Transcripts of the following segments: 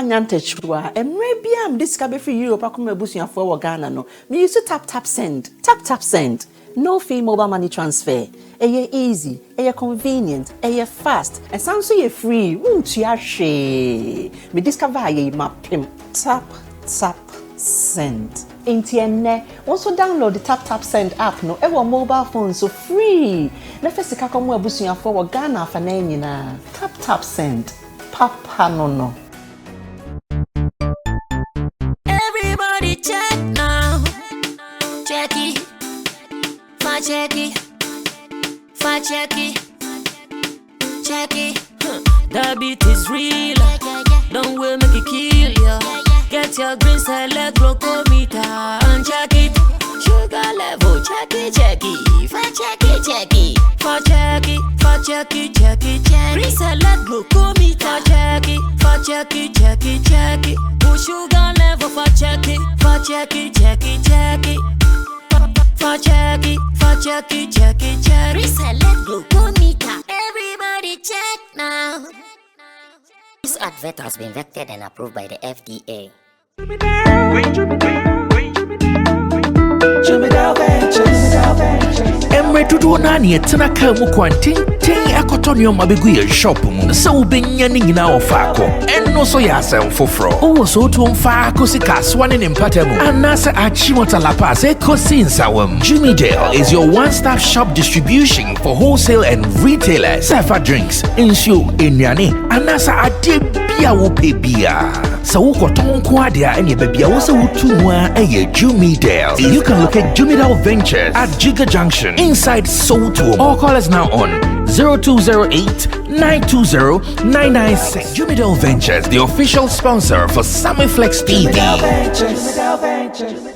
Nyantechwa maybe am this cabe for Europe akoma busuafo wo Ghana no me use tap send no fee mobile money transfer easy convenient fast and sounds so free won't you share me discover mapim tap send Intienne also download the tap send app no ewo mobile phone so free na fesika komo abusuafo wo Ghana fa na nyina tap send papa no check now. Check it. That beat is real. Don't wait, make it kill ya. Get your green select glucometer and check it. Sugar level, check it. Green select glucometer, check it. Sugar level for check it. Reselect glucometer. Everybody check now. This advert has been vetted and approved by the FDA. Emetudo nani etena ka mu kwanten akotonyo mabegu ye shop mu se ubenya ni nyina ofako enno so ya asem foforo owo so to mfaako sika swane ne mpatamu anase achimota lapa se kosi nsawam. Jumidale is your one-stop shop distribution for wholesale and retailers. Safa drinks, insure, enyane anasa ade bia wo pebia. So ukoton ko ade a enye bebia wo se wutumwa eye Jumidale. You can locate Jumidale Ventures at Giga Junction inside Soto or call us now on 0208-920-996. Jumidale Ventures, the official sponsor for Sammy Flex TV. Jumidale Ventures.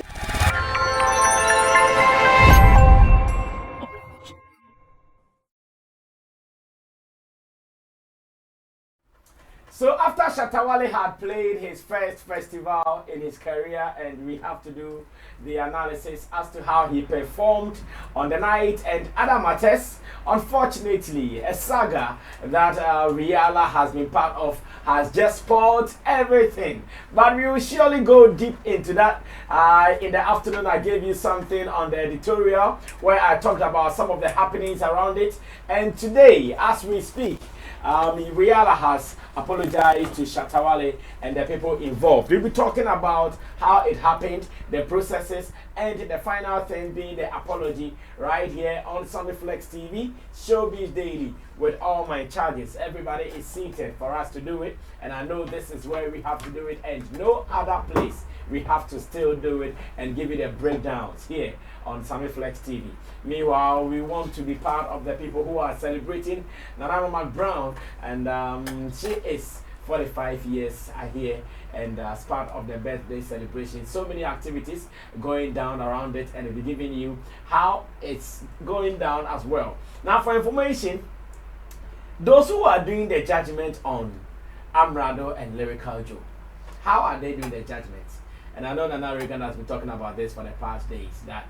So after Chattawale had played his first festival in his career, and we have to do the analysis as to how he performed on the night and other matters. Unfortunately, a saga that Riyala has been part of has just spoiled everything. But we will surely go deep into that. In the afternoon, I gave you something on the editorial where I talked about some of the happenings around it. And today, as we speak, Riyala has apologized to Chattawale and the people involved. We'll be talking about how it happened, the processes, and the final thing being the apology right here on Sammy Flex TV, Showbiz Daily, with all my charges. Everybody is seated for us to do it, and I know this is where we have to do it, and no other place we have to still do it and give you the breakdowns here on Sammy Flex TV. Meanwhile, we want to be part of the people who are celebrating Narama McBrown, and she is 45 years here, and as part of the birthday celebration, so many activities going down around it, and we'll be giving you how it's going down as well. Now, for information, those who are doing the judgment on Amerado and Lyrical Joe, how are they doing the judgment? And I know Nana Reagan has been talking about this for the past days, that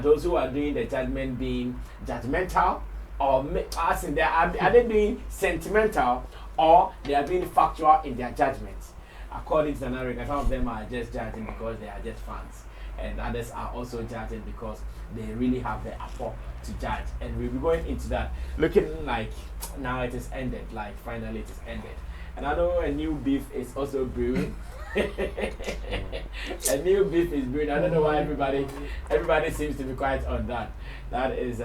those who are doing the judgment being judgmental, or as in are they being sentimental, or they are being factual in their judgments? According to Nana Reagan, some of them are just judging because they are just fans, and others are also judging because they really have the apport to judge. And we'll be going into that, looking like now it is ended, like finally it is ended. And I know a new beef is also brewing. A new beef is brewing. I don't know why everybody seems to be quiet on that. That is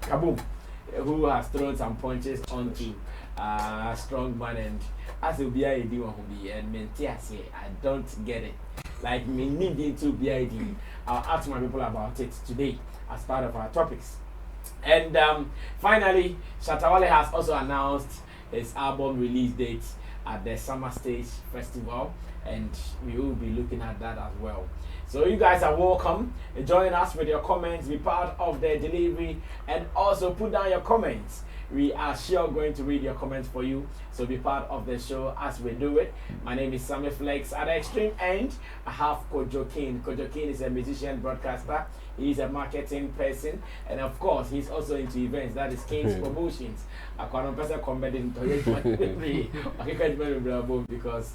Cabum, who has thrown some punches onto Strongman, and as a BID one will be and Mentias, I don't get it. Like me needing to BID. I'll ask my people about it today as part of our topics. And finally, Chattawale has also announced his album release date at the Summer Stage Festival, and we will be looking at that as well. So you guys are welcome. Join us with your comments, be part of the delivery, and also put down your comments We are sure going to read your comments for you. So be part of the show as we do it. My name is Sammy Flex. At the extreme end, I have Kojo King. Kojo King is a musician, broadcaster. He's a marketing person, and of course, he's also into events. That is King's Promotions. I can't person commenting to because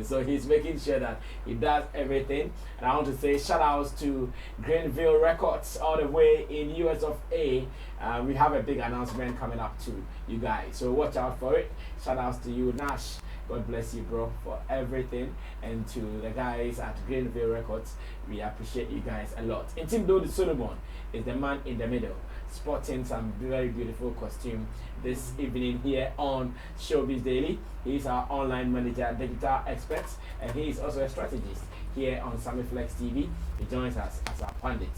so he's making sure that he does everything. And I want to say shout outs to Greenville Records all the way in US of A. We have a big announcement coming up to you guys, so watch out for it. Shout outs to you, Nash. God bless you, bro, for everything. And to the guys at Greenville Records, we appreciate you guys a lot. And Tim Dodi Solomon is the man in the middle, sporting some very beautiful costume this evening here on Showbiz Daily. He's our online manager, digital expert, and he is also a strategist here on Sammy Flex TV. He joins us as our pundit.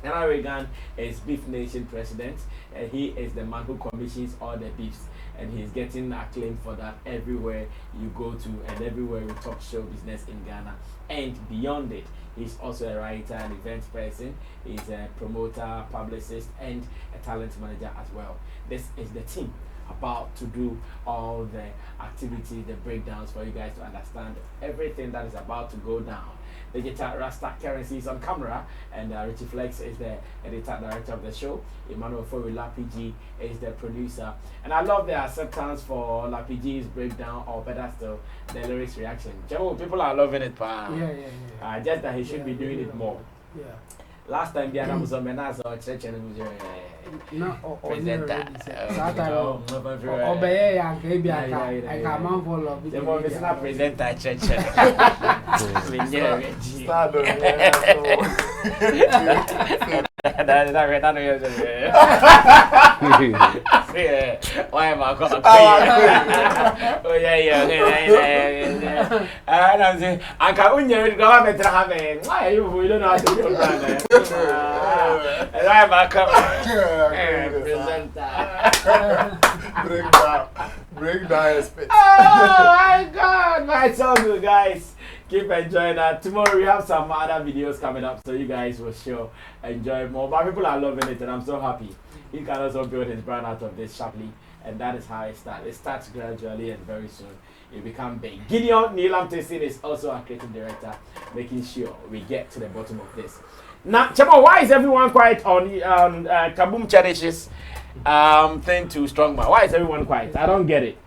Nana Reagan is Beef Nation president, and he is the man who commissions all the beefs. And he's getting acclaim for that everywhere you go to and everywhere we talk show business in Ghana and beyond it. He's also a writer and event person. He's a promoter, publicist, and a talent manager as well. This is the team about to do all the activities, the breakdowns for you guys to understand everything that is about to go down. Digital Rasta Currency is on camera, and Richie Flex is the editor director of the show. Emmanuel Fowi Lapigi is the producer, and I love the acceptance for Lapigi's breakdown, or better still, the lyrics reaction. People are loving it, pa. Yeah. Just that he should be doing it more. Yeah. Last time, Biana was on Menas or Church and No, presenter. Obey, I come on for love. The moment is not presenter, Church. Why am I going? Oh, yeah. I'm saying, I can't go. Why are you don't know how to do it? Why am I coming? Breakdown. Oh my God, my so good, guys. Keep enjoying that. Tomorrow we have some other videos coming up, so you guys will sure enjoy more. But people are loving it, and I'm so happy. He can also build his brand out of this sharply, and that is how it starts. It starts gradually, and very soon it become big. Gideon Neelam Tessin is also our creative director, making sure we get to the bottom of this. Now, Chamo, why is everyone quiet on Cabum cherishes thing to Strongman? Why is everyone quiet? I don't get it.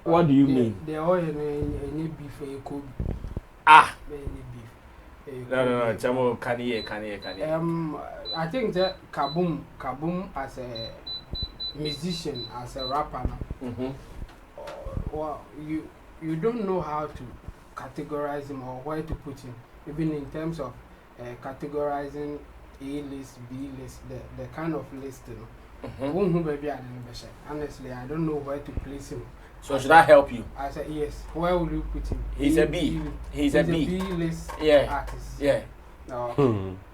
What do you mean? They all any beef for Ah. beef. No. Chamo, can you? I think that Cabum as a musician, as a rapper, well, you don't know how to categorize him or where to put him, even in terms of categorizing A list, B list, the kind of list, honestly, I don't know where to place him. So should I help you? I said yes. Where will you put him? He's a B. He's a B list artist. Yeah. No.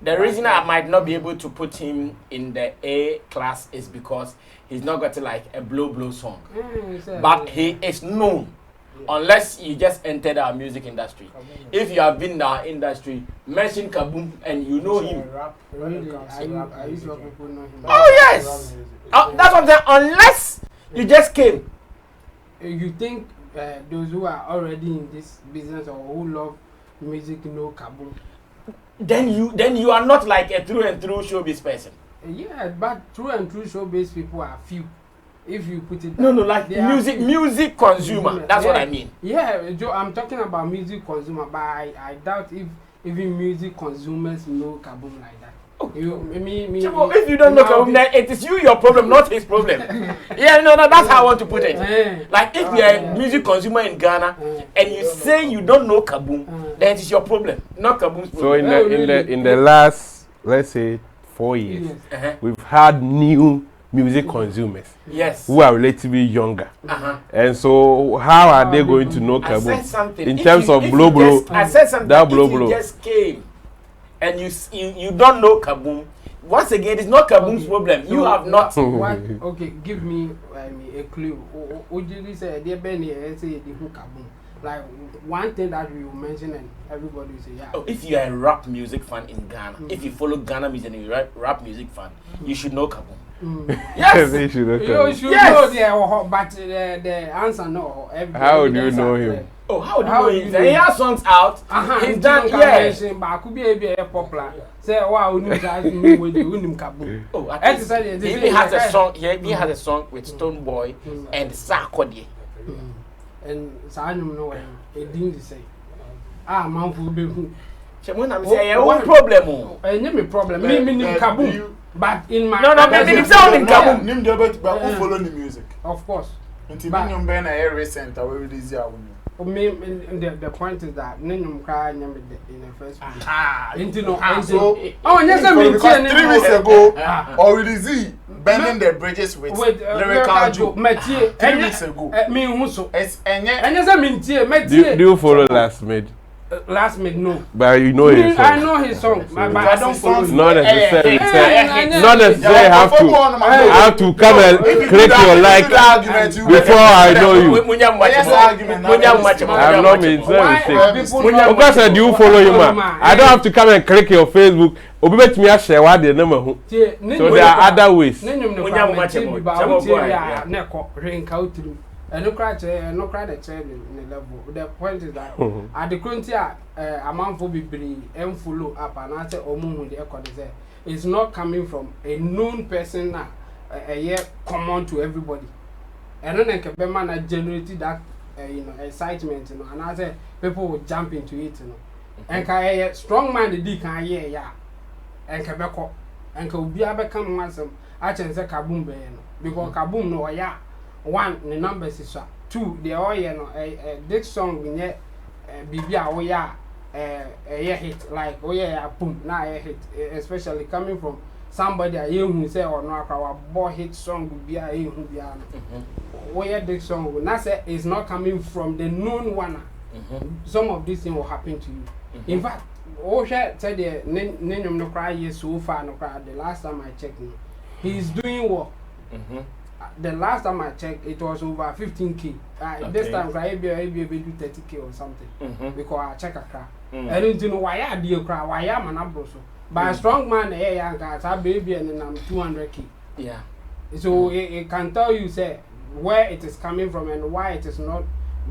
The reason I might not be able to put him in the A class is because he's not got like a blow song. But he is known. Unless you just entered our music industry. If you have been in our industry, mention Cabum and you know him. Really? I used to people know him. Oh yes! That's what I'm saying. Unless you just came. You think those who are already in this business or who love music know Cabum? Then you are not like a through and through showbiz person. Yeah, but through and through showbiz people are few. If you put it like music consumer. That's what I mean. Yeah, Joe, I'm talking about music consumer, but I doubt if even music consumers know Cabum like that. If you don't know Cabum, then it is your problem, not his problem. That's how I want to put it. Like if you are a music consumer in Ghana and you say you don't know Cabum, then it is your problem, not Cabum's problem. So in the last, let's say, 4 years, we've had new music consumers who are relatively younger. And so how are they going to know Cabum in terms of blow? I said something. If you just came and you don't know Cabum, once again it's not Cabum's problem. You have not. Okay, give me a clue. Ojiri say they Benny say the who Cabum. like one thing that we will mention and everybody will say, yeah. Oh, if you are a rap music fan in Ghana, if you follow Ghana music and you're a rap music fan, you should know Cabum. Yes, you should know. You should know there, but the answer no. How do you know him? Oh, how do you know him? He has songs out. He's done, yes. But I could be a popular. Say, wow, you guys know with the Unim Cabum. Oh, he has a song. He has a song with Stone Boy and Sarkodie. And so I don't know it didn't say. Man, will be who. When I'm saying, what problem? Any problem. Me Cabum. But in my no, maybe sound in Cabum. Nim debate, but who follow the music? Of course. Until Ninyum Ben a recent, I will this year. The point is that Ninyum cry in the first place. Oh, yes, because 3 weeks ago, already Z bending the bridges with lyrical joke. 3 weeks ago. Me also. And Do you follow Last Mid? Last Mid, no. But you know his song. I know his song, but I don't follow him. Not necessarily. Not necessarily have to come and click your like before I know you. I'm not being because do you follow him? I don't have to come and click your Facebook. Obibet me share what the number. So there are other ways. And no cry the child in the level. The point is that at the current year, a man will be and follow up and answer or move with the echo. It's not coming from a known person now, a year common to everybody. And then I can man generated that excitement, and I say people will jump into it, And can strong man the dick can yeah, and Quebec and can be able to come once I can say Cabum because Cabum no yeah. One, the numbers is 2, the oil, this song we net Bibia, oh yeah, a hit like oh yeah, boom, now a hit, especially coming from somebody a young who say or no, our boy hit song would be a young who be oh yeah, this song will not say is not coming from the known one. Some of these things will happen to you. In fact, oh, said the name no cry yes so far no cry. The last time I checked, he's doing work. The last time I checked, it was over 15K. This time, I be able to do 30K or something because I check a car. I don't know why I do cry. Why am I not so? But a strong man, young guys, I baby and I'm 200K. Yeah. So it can tell you say where it is coming from and why it is not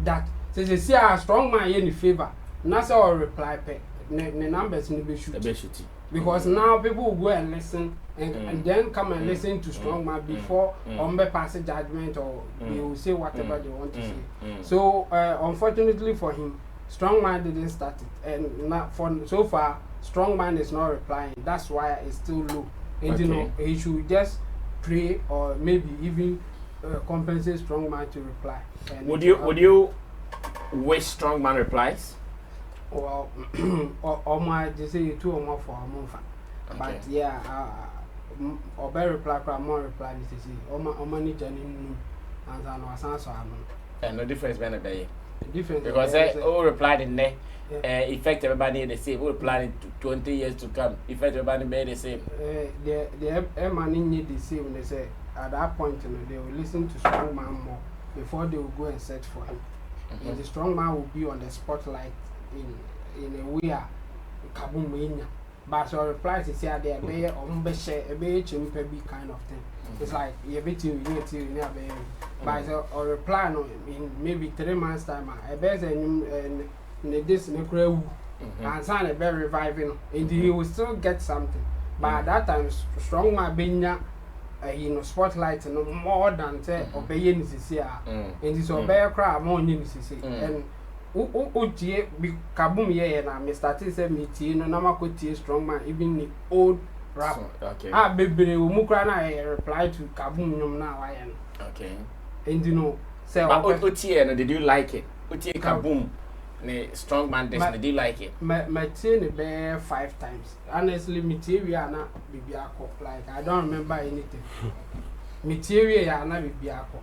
that. So they see a strong man in favor. Not all reply pay. The numbers need to be shoot. Because now people will go and listen and then come and listen to Strongman before pass a judgment or they will say whatever they want to say. So unfortunately for him, Strongman didn't start it, and not for so far Strongman is not replying. That's why it's still low. And you know he should just pray or maybe even compensate Strongman to reply. Would you wish Strongman replies? Well, or my just say 2 or more for a month. But yeah, or better reply, more reply. This is all my need and I was answer. And no difference between a day. Difference because all replied in there. Effect everybody the same. All replied 20 years to come. Effect everybody made the same. The money need the same. They say at that point, they will listen to Strongman more before they will go and search for him. And the Strongman will be on the spotlight in a way Cabum. But so reply to say they be on share a be kind of thing. It's like you bet you near baby. But or reply no in maybe 3 months time I bet and this crew and sign a very reviving and he will still get something. But at that time Strongman being spotlight no more than say obeying this year. And this obey crowd more news and Otie be Cabum ye na me started say me tie no na makotie Strongman even the old rap. Okay. Bebre wo mu kra na reply to Cabum nyom na wa ye no. Okay. And you know say Otie no did you like it? Otie Cabum ne Strongman this did you like it? Me tie ne be 5 times. Honestly me tie we na bibi akọ like I don't remember anything. Me tie we ya na bibi akọ.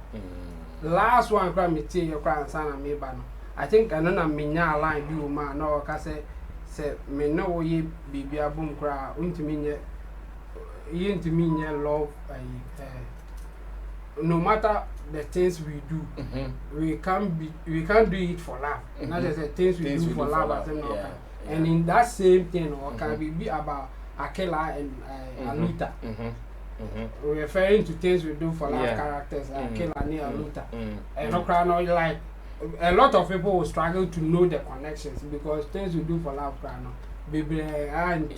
Last one kra me tie you kra ansa na me ba no. I think I know minya line bi o ma na o ka say me no wo ye bibia bom kra untimi nye love no matter the things we do, we can't do it for love. Not just the things we do for love. And in that same thing, or can be about Akela and Aluta. Referring to things we do for love characters, Akela and Aluta. And no like a lot of people will struggle to know the connections because things we do for love, baby, and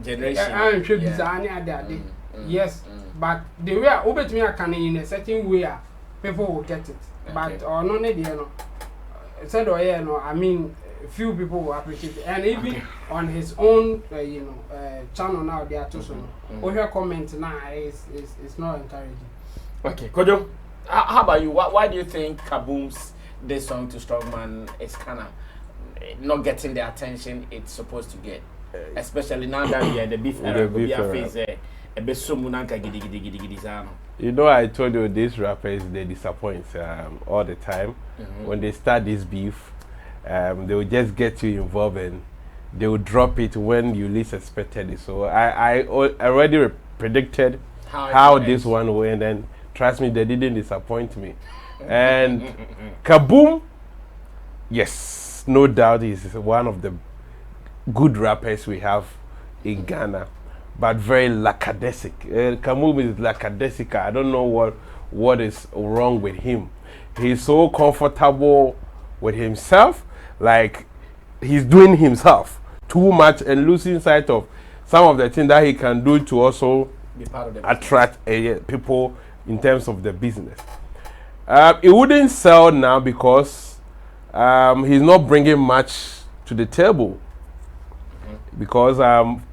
generation. Yes, but the way over to me can in a certain way people will get it. But or no need said I mean few people will appreciate it. And even on his own channel now they are too soon. Your comment now is not encouraging. Okay, Kojo, how about you? Why do you think Cabum's this song to Strongman is kind of not getting the attention it's supposed to get? Especially now that we are the beef era. You know, I told you these rappers, they disappoint all the time. When they start this beef, they will just get you involved and they will drop it when you least expected it. So I already predicted how this one went, and trust me, they didn't disappoint me. And Cabum, yes, no doubt he's one of the good rappers we have in Ghana. But very lackadaisic. Cabum is lackadaisic. I don't know what is wrong with him. He's so comfortable with himself, like he's doing himself too much and losing sight of some of the things that he can do to also be part of the attract people in terms of the business. It wouldn't sell now because he's not bringing much to the table. Because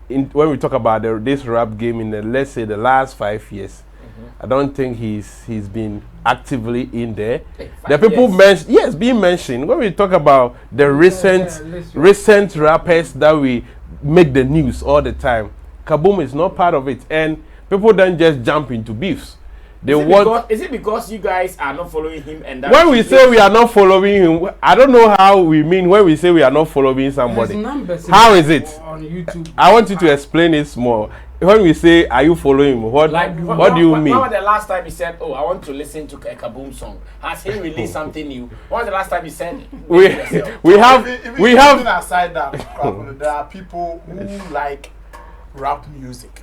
when we talk about this rap game in let's say the last 5 years, I don't think he's been actively in there. The people being mentioned when we talk about the recent rappers that we make the news all the time. Cabum is not part of it, and people don't just jump into beefs. Is it because you guys are not following him? And that when we say we are not following him, I don't know how we mean when we say we are not following somebody. How is it? On YouTube. I want you to explain it more. When we say, are you following him? What do you mean? When was the last time he said, oh, I want to listen to a Cabum song? Has he released something new? When was the last time he said it? we have aside that, there are people who like rap music.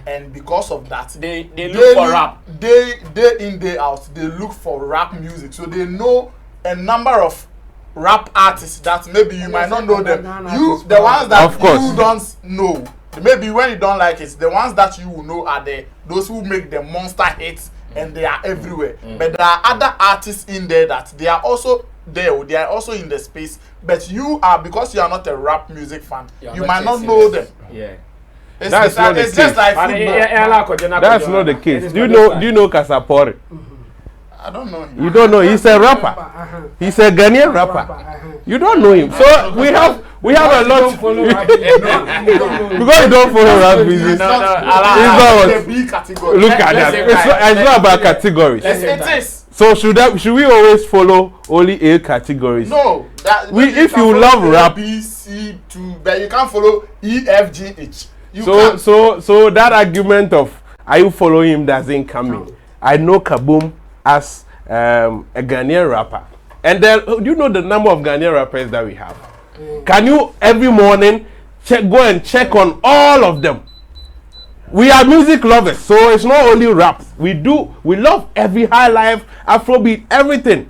And because of that, they look for rap. Day in, day out, they look for rap music. So they know a number of rap artists that maybe you might not know them. The ones that you don't know. Maybe when you don't like it, the ones that you will know are those who make the monster hits and they are everywhere. But there are other artists in there that they are also there. They are also in the space. But you are, because you are not a rap music fan, you might not know them. Yeah. That's not the case. Just like that's not the case. Do you know Kasapori? I don't know him. You don't know? He's a rapper. He's a Ghanaian rapper. You don't know him. So we have a lot. Because you don't follow rap music. Look at that. It's not about categories. It is. So should we always follow only 8 categories? No. If you love rap, B, C, 2, but you can't follow E, F, G, H. So that argument of are you following him doesn't come in. I know Cabum as a Ghanaian rapper, and then do you know the number of Ghanaian rappers that we have? Can you every morning go and check on all of them? We are music lovers, so it's not only rap. We love every high life, Afrobeat, everything.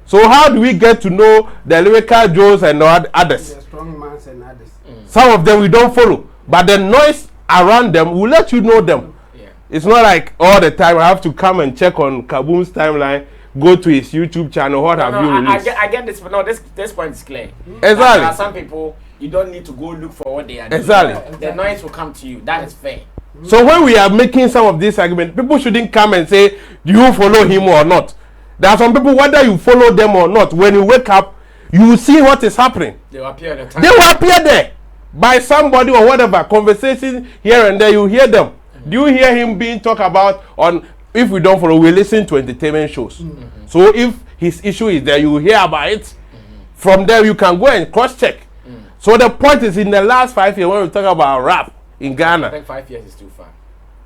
So how do we get to know the lyrical Joes and others? The Strongman and others. Some of them we don't follow. But the noise around them will let you know them. Yeah. It's not like all the time I have to come and check on Cabum's timeline, go to his YouTube channel. What have you released? I get this, but no, this point is clear. Exactly. There are some people you don't need to go look for what they are doing. Exactly. The noise will come to you. That is fair. So when we are making some of these arguments, people shouldn't come and say, do you follow him or not? There are some people, whether you follow them or not, when you wake up, you will see what is happening. They will appear at the time. They will appear there. By somebody or whatever, conversation here and there, you hear them. Do you hear him being talked about on, if we don't follow, we listen to entertainment shows. So if his issue is there, you will hear about it. From there, you can go and cross-check. So the point is, in the last 5 years, when we talk about rap in Ghana. I think 5 years is too far.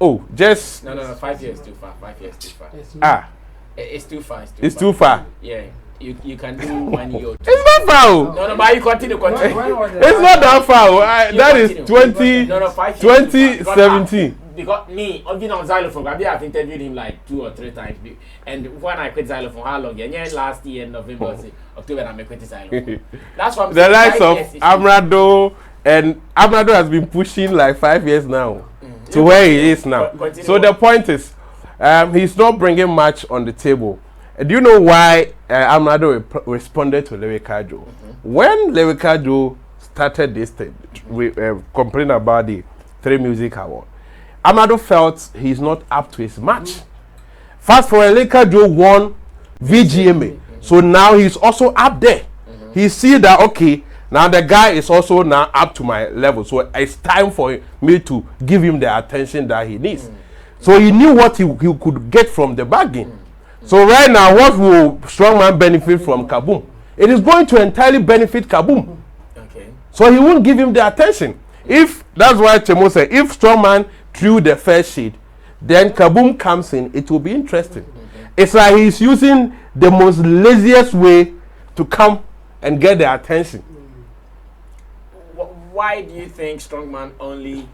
Oh, just no. 5 years too far. 5 years too far. It's too far. It's too far. Yeah. You can do 1 year. It's not far. No, but you continue. It's not that far. That is 2017. Because me, I've been on xylophone. I've interviewed him like 2 or 3 times. And when I quit xylophone, how long? Yeah, last year, November, October, I quit xylophone. That's what I'm saying. The likes of Amerado, and Amerado has been pushing like 5 years now to where he is now. So the point is, he's not bringing much on the table. Do you know why Amerado responded to Lyrical Joe? When Lyrical Joe started this thing, complaining about the 3 Music Awards, Amerado felt he's not up to his match. Fast forward, Lyrical Joe won VGMA, so now he's also up there. He see that, okay, now the guy is also now up to my level, so it's time for me to give him the attention that he needs. So he knew what he could get from the bargain. So right now, what will Strongman benefit from Cabum? It is going to entirely benefit Cabum. Okay. So he won't give him the attention. If that's why Chemo said, if Strongman threw the first shade, then Cabum comes in, it will be interesting. It's like he's using the most laziest way to come and get the attention. Why do you think Strongman only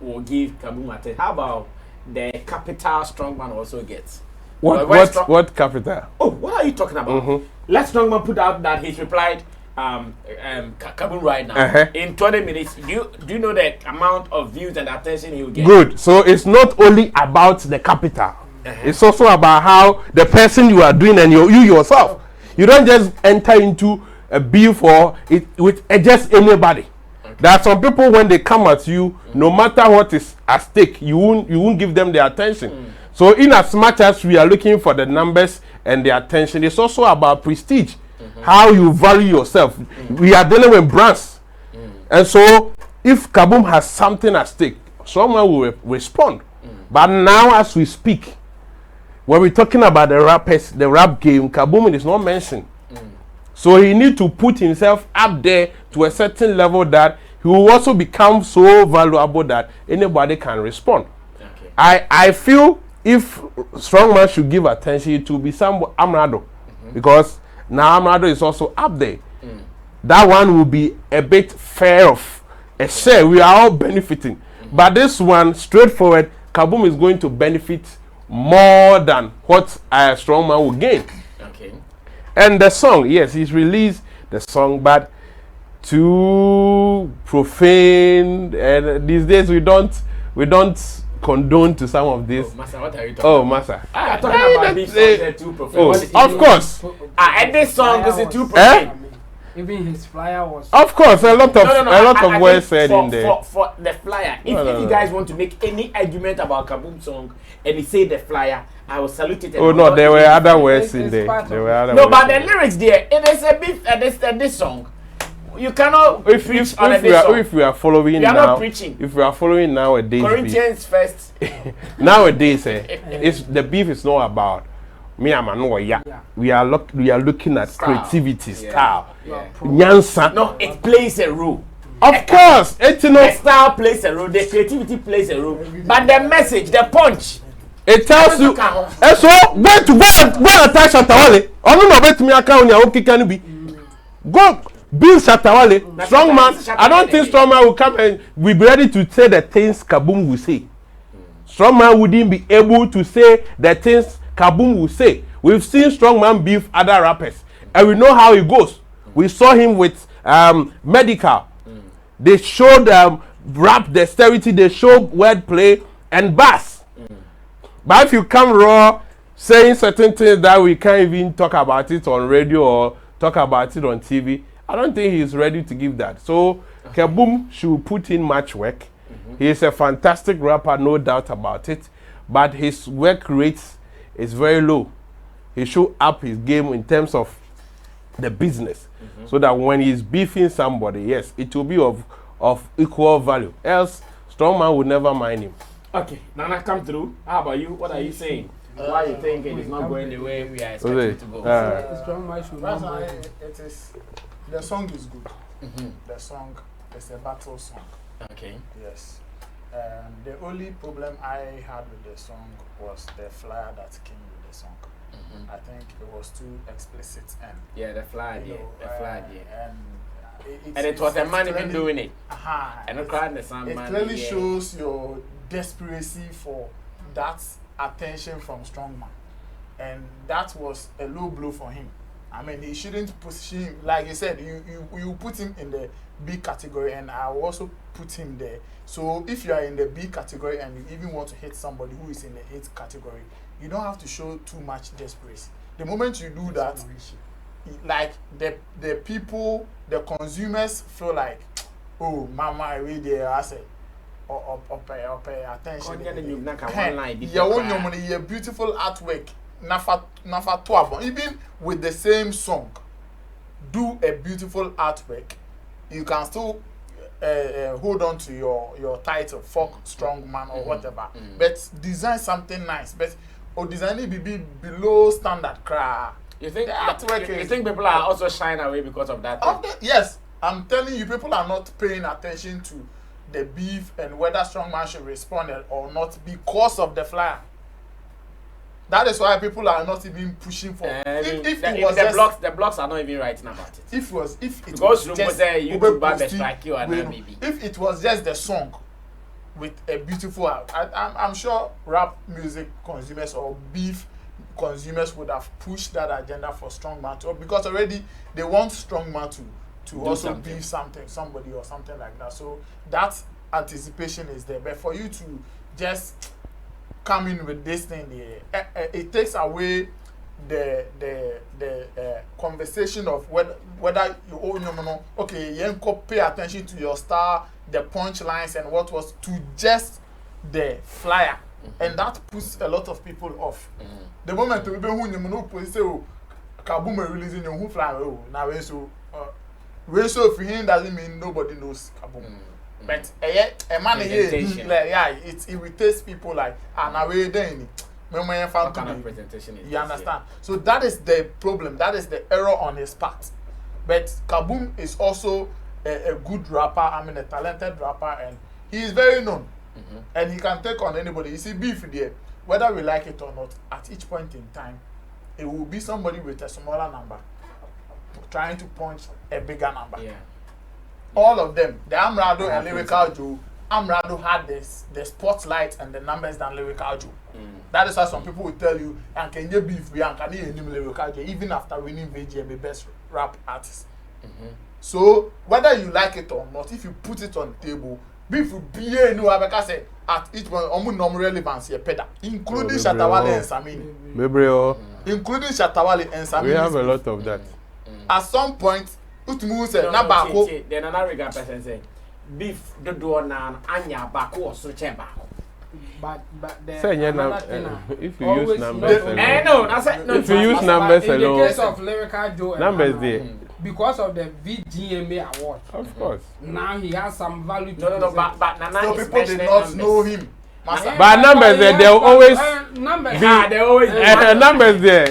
will give Cabum attention? How about the capital Strongman also gets? What capital? Oh, what are you talking about? Let Strongman put out that he's replied Cabum right now. In 20 minutes. Do you know the amount of views and attention he will get? Good. So it's not only about the capital. It's also about how the person you are doing and you yourself. You don't just enter into a beef or with just anybody. There are some people, when they come at you, no matter what is at stake, you won't give them the attention. So in as much as we are looking for the numbers and the attention, it's also about prestige, how you value yourself. We are dealing with brands. And so if Cabum has something at stake, someone will respond. But now as we speak, when we're talking about the rappers, the rap game, Cabum is not mentioned. So he needs to put himself up there to a certain level that he will also become so valuable that anybody can respond. I feel if Strongman should give attention to be some Amerado, because now Amerado is also up there. That one will be a bit fair of a share. We are all benefiting. But this one, straightforward, Cabum is going to benefit more than what Strongman will gain. And the song, yes, he's released the song, but too profane, and these days we don't condone to some of this. Oh, Massa, what are you talking about? Massa. I'm talking about these songs are too profane. Oh, of course. And this song is too profane. Even his flyer was. Of course, a lot of words said in there. For the flyer, if you guys want to make any argument about Cabum song and you say the flyer, I will salute it. Oh no, there were other words in there. There were other words. But the lyrics there, it is a bit. This song, you cannot if we are following now, not preaching. If we are following nowadays, Corinthians first. Nowadays, it's the beef is not about me and Manoya. We are looking at style. Creativity, style. Nyansa. No, it plays a role. Of course, the style plays a role. The creativity plays a role. But the message, the punch. It tells you. And so go and attack Chattawale. I don't know about me account your okay can be. Go build Chattawale. Strongman. I don't think Strongman will come and be ready to say the things Cabum will say. Strongman wouldn't be able to say the things Cabum will say. We've seen Strongman beef other rappers, and we know how it goes. We saw him with Medical. They showed rap dexterity. They showed wordplay and bass. But if you come raw saying certain things that we can't even talk about it on radio or talk about it on TV, I don't think he's ready to give that. So Cabum should put in much work. He is a fantastic rapper, no doubt about it. But his work rate is very low. He should up his game in terms of the business. So that when he's beefing somebody, yes, it will be of equal value. Else, Strongman would never mind him. Okay, Nana, come through. How about you? What are you saying? Why you think it is not going the way we are expected to go? The song is good. The song is a battle song. Okay. Yes. The only problem I had with the song was the flyer that came with the song. I think it was too explicit and the flyer, and it was a man even doing it. And it clearly shows your desperacy for that attention from Strongman, and that was a low blow for him. I mean, he shouldn't position him, like you said, you put him in the B category, and I will also put him there. So if you are in the B category and you even want to hit somebody who is in the A category, you don't have to show too much desperation. The moment you do that, like the people, the consumers feel like, oh, mama, I read the asset or pay attention. Your beautiful artwork, nafa twab. Even with the same song, do a beautiful artwork. You can still hold on to your title, folk strongman or whatever. But design something nice. But or design it be below standard cra. You think people are also shying away because of that? Yes, I'm telling you, people are not paying attention to the beef and whether Strongman should respond or not because of the flyer. That is why people are not even pushing for. If the blogs are not even writing about it. If it was just the song with a beautiful, I'm sure rap music consumers or beef consumers would have pushed that agenda for Strongman to, because already they want Strongman to also something. Beef somebody or something like that. So that anticipation is there. But for you to just come in with this thing, it takes away the conversation of whether you okay, you pay attention to your star, the punchlines and what was to just the flyer. And that puts a lot of people off. The moment we say, oh, Cabum releasing your flyer, now so for him doesn't mean nobody knows Cabum. But a man here, it irritates people like, now we're doing it. What kind of presentation is you understand? So that is the problem. That is the error on his part. But Cabum is also a good rapper. I mean, a talented rapper, and he is very known. And he can take on anybody. You see, beef there, whether we like it or not, at each point in time, it will be somebody with a smaller number trying to punch a bigger number. All of them, the Amerado and Lyrical Joe, Amerado had the spotlight and the numbers than Lyrical Joe. That is why some people will tell you, and can you beef and can you name Lyrical Joe even after winning VGMA best rap artist. So whether you like it or not, if you put it on the table, beef will be like I said, at each one almost no relevance here, including Chattawale and Sammy. Including Chattawale and Sammy. We have a lot of that. At some point, Utmu said, Nabako. Then another person said, beef the door nan anya bako or so bako. But if you use numbers alone. If you use numbers alone. In the case of Lyrical Joe, numbers there. Because of the VGMA award. Of course. Now he has some value to but Nana so people did not know him. But numbers there, they'll always numbers. They always numbers there.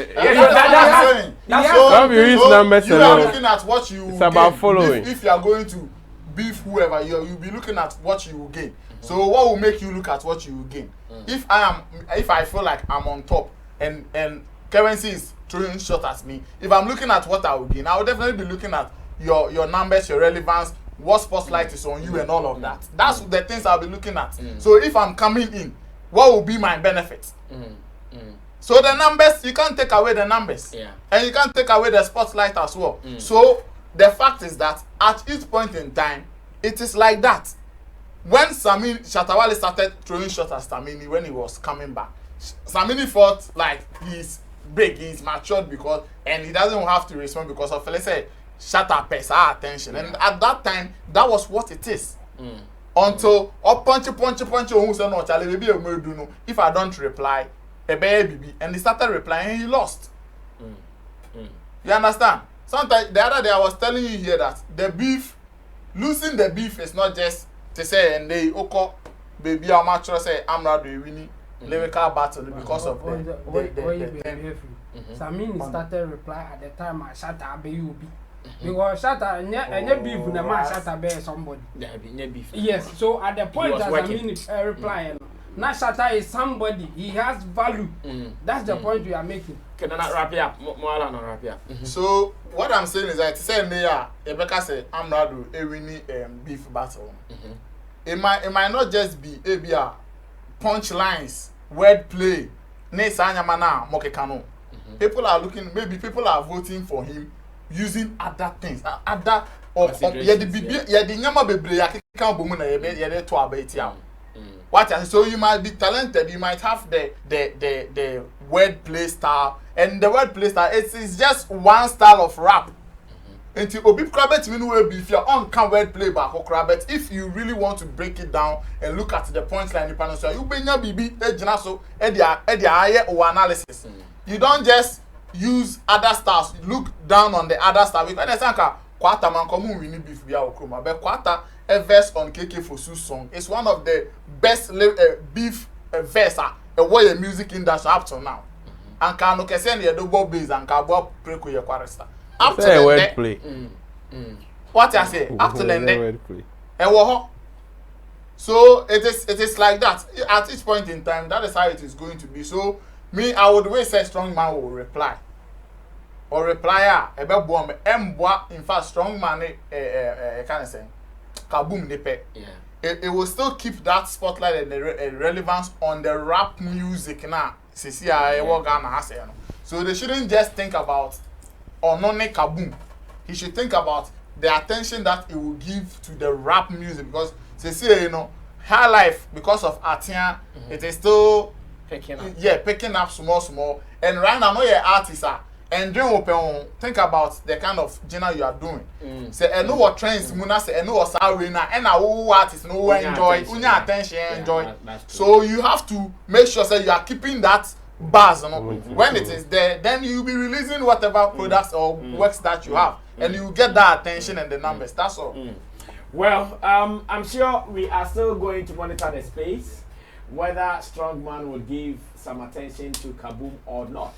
So you use numbers you alone. are looking at what you it's about following. If you are going to beef whoever, you'll be looking at what you will gain. So what will make you look at what you will gain? If I feel like I'm on top and currency is throwing shot at me, if I'm looking at what I will gain, I will definitely be looking at your numbers, your relevance, what spotlight is on you and all of that. That's the things I'll be looking at. So if I'm coming in, what will be my benefit? So the numbers, you can't take away the numbers. And you can't take away the spotlight as well. So the fact is that at each point in time, it is like that. When Chattawale started throwing shots at Samini when he was coming back, Samini felt like he's big, he's matured and he doesn't have to respond because of, let's say, Shatta pays our attention. And at that time, that was what it is. Until punch, if I don't reply, a baby, and he started replying and he lost. You understand? Sometimes the other day I was telling you here that losing the beef is not just to say and they baby I'm actually say Amerado winning lyrical battle because of the Sammy started reply at the time I Shatta Because Shatta and beef in a man Shatta bear somebody. Beef. Yes, so at the point as I mean replying. Now Shatta is somebody, he has value. That's the point we are making. Can I not wrap it up? More than wrap it up. So what I'm saying is that say Neya, Rebecca say Amerado a winning beef battle. It might not just be ABR punchlines, wordplay, ne sanya mana mokekano. People are voting for him using other things, other or the nyama bebre ya kika bomu na ye to abeti am. So you might be talented, you might have the wordplay style, and the wordplay style it's just one style of rap. Until obi krabet mean will be if you're on can wordplay back krabet. If you really want to break it down and look at the punchline you pan so you benya bibi ejina so e dia or analysis. You don't just use other styles, look down on the other style. Because Sanka Quarter man common we need beef bia okroma. But Quarter a verse on KK Fosu song. It's one of the best beef verse a way music industry up to now. And can no kese na double bass and ka bo preko ye kwaresta. Up to the wordplay. What I say? Up to the wordplay. So it is like that. At each point in time, that is how it is going to be. So me, I would always say Strongman will reply. Or replier, in fact, Strongman kind of saying Cabum it will still keep that spotlight and the relevance on the rap music now. So they shouldn't just think about Onone Cabum. He should think about the attention that it will give to the rap music, because high life, because of Atian, it is still picking up small. And right now, your artists are and think about the kind of genre you are doing. Say, I know what trends, Muna say, I know what's arena, and our artists know enjoy, attention, enjoy. So you have to make sure that you are keeping that buzz. When it is there, then you'll be releasing whatever products or works that you have, and you get that attention and the numbers. That's all. Well, I'm sure we are still going to monitor the space, whether Strongman will give some attention to Cabum or not.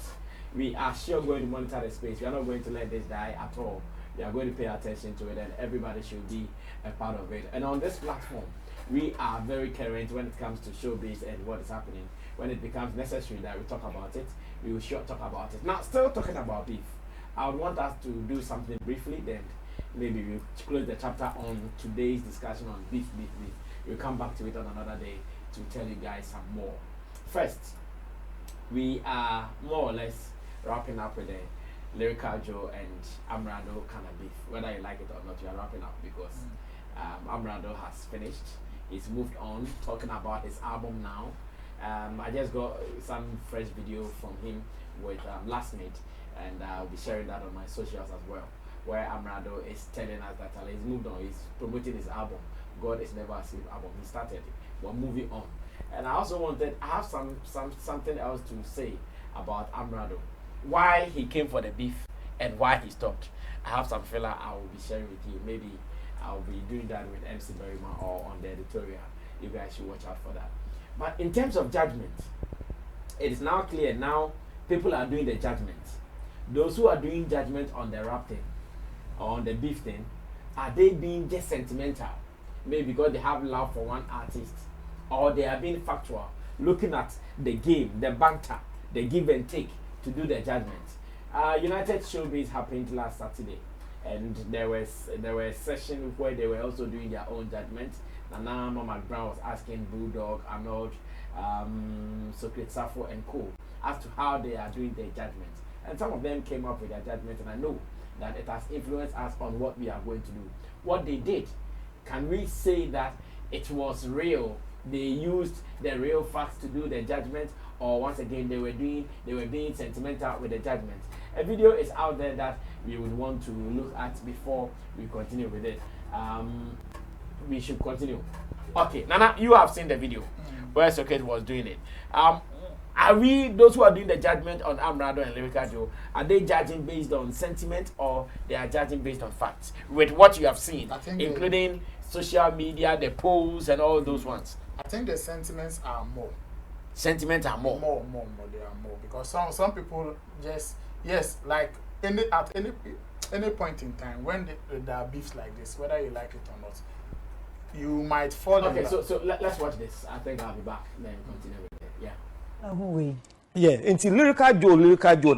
We are sure going to monitor the space. We are not going to let this die at all. We are going to pay attention to it, and everybody should be a part of it. And on this platform, we are very current when it comes to showbiz and what is happening. When it becomes necessary that we talk about it, we will sure talk about it. Now, still talking about beef, I would want us to do something briefly, then maybe we'll close the chapter on today's discussion on beef. We'll come back to it on another day to tell you guys some more. First, we are more or less wrapping up with the Lyrical Joe and Amerado kind of beef. Whether you like it or not, we are wrapping up because Amerado has finished. He's moved on, talking about his album now. I just got some fresh video from him with Last Mate, and I'll be sharing that on my socials as well, where Amerado is telling us that he's moved on, he's promoting his album, God is Never Asleep album. He started it, we're moving on. And I also I have something else to say about Amerado, why he came for the beef and why he stopped. I have some filler I will be sharing with you. Maybe I'll be doing that with MC Berryman or on the editorial. You guys should watch out for that. But in terms of judgment, it is now clear now people are doing the judgment. Those who are doing judgment on the rap thing or on the beef thing, are they being just sentimental? Maybe because they have love for one artist, or they are being factual, looking at the game, the banter, the give and take to do the judgment. United Showbiz happened last Saturday, and there was a session where they were also doing their own judgment. Nana Mama Brown was asking Bulldog, Arnold, Socrates Safo and Co. as to how they are doing their judgment. And some of them came up with their judgment, and I know that it has influenced us on what we are going to do. What they did, can we say that it was real? They used the real facts to do the judgment, or once again they were being sentimental with the judgment? A video is out there that we would want to look at before we continue with it. We should continue. Okay, Nana, you have seen the video where Socket was doing it. Are we, those who are doing the judgment on Amerado and Lyrical Joe, are they judging based on sentiment, or they are judging based on facts? With what you have seen, including social media, the polls, and all those ones. I think the sentiments are more. Sentiments are more. More. They are more, because some people just like any point in time when there are beefs like this, whether you like it or not, you might fall. Okay, so let's watch this. I think I'll be back then continue with it. Yeah. Who we? Yeah, into lyrical Joe no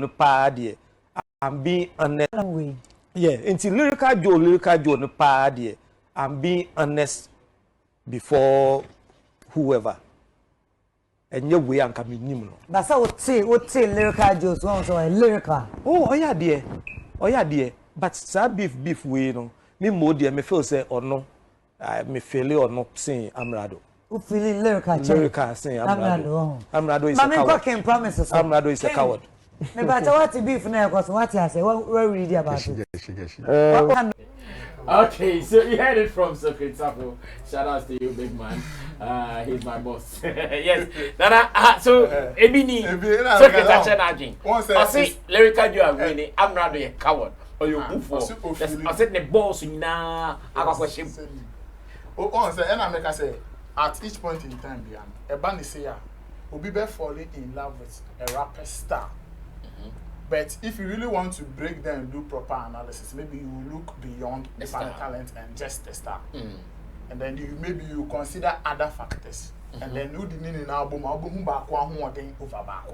pa there. I'm being honest. Yeah, into lyrical Joe no pa there. I'm being honest before whoever. And your way I'm coming new. That's how what say lyrical Joe so lyrical. Oh yeah dear. But sa beef way no. Me more dear me feel say or no. I me feel or not saying Amerado. Who feeling lyrical? Lyrical saying Amerado. Amerado is a coward. Can promise us. Amerado is a coward. Me but what to beef now cause what I say what read about it. Okay, so you heard it from Secret Sapo. Shout out to you, big man. He's my boss. Yes. Nana, so Ebini, Secret Sapo. I say lyrical you are winning. I'm rather a coward. Or you move for. I said the boss na question. Oh, say and I make say at each point in time, a band is here. Will be falling in love with a rapper star. But if you really want to break down and do proper analysis, maybe you look beyond the talent and just the star. And then you consider other factors. And then you didn't in album back one again over back.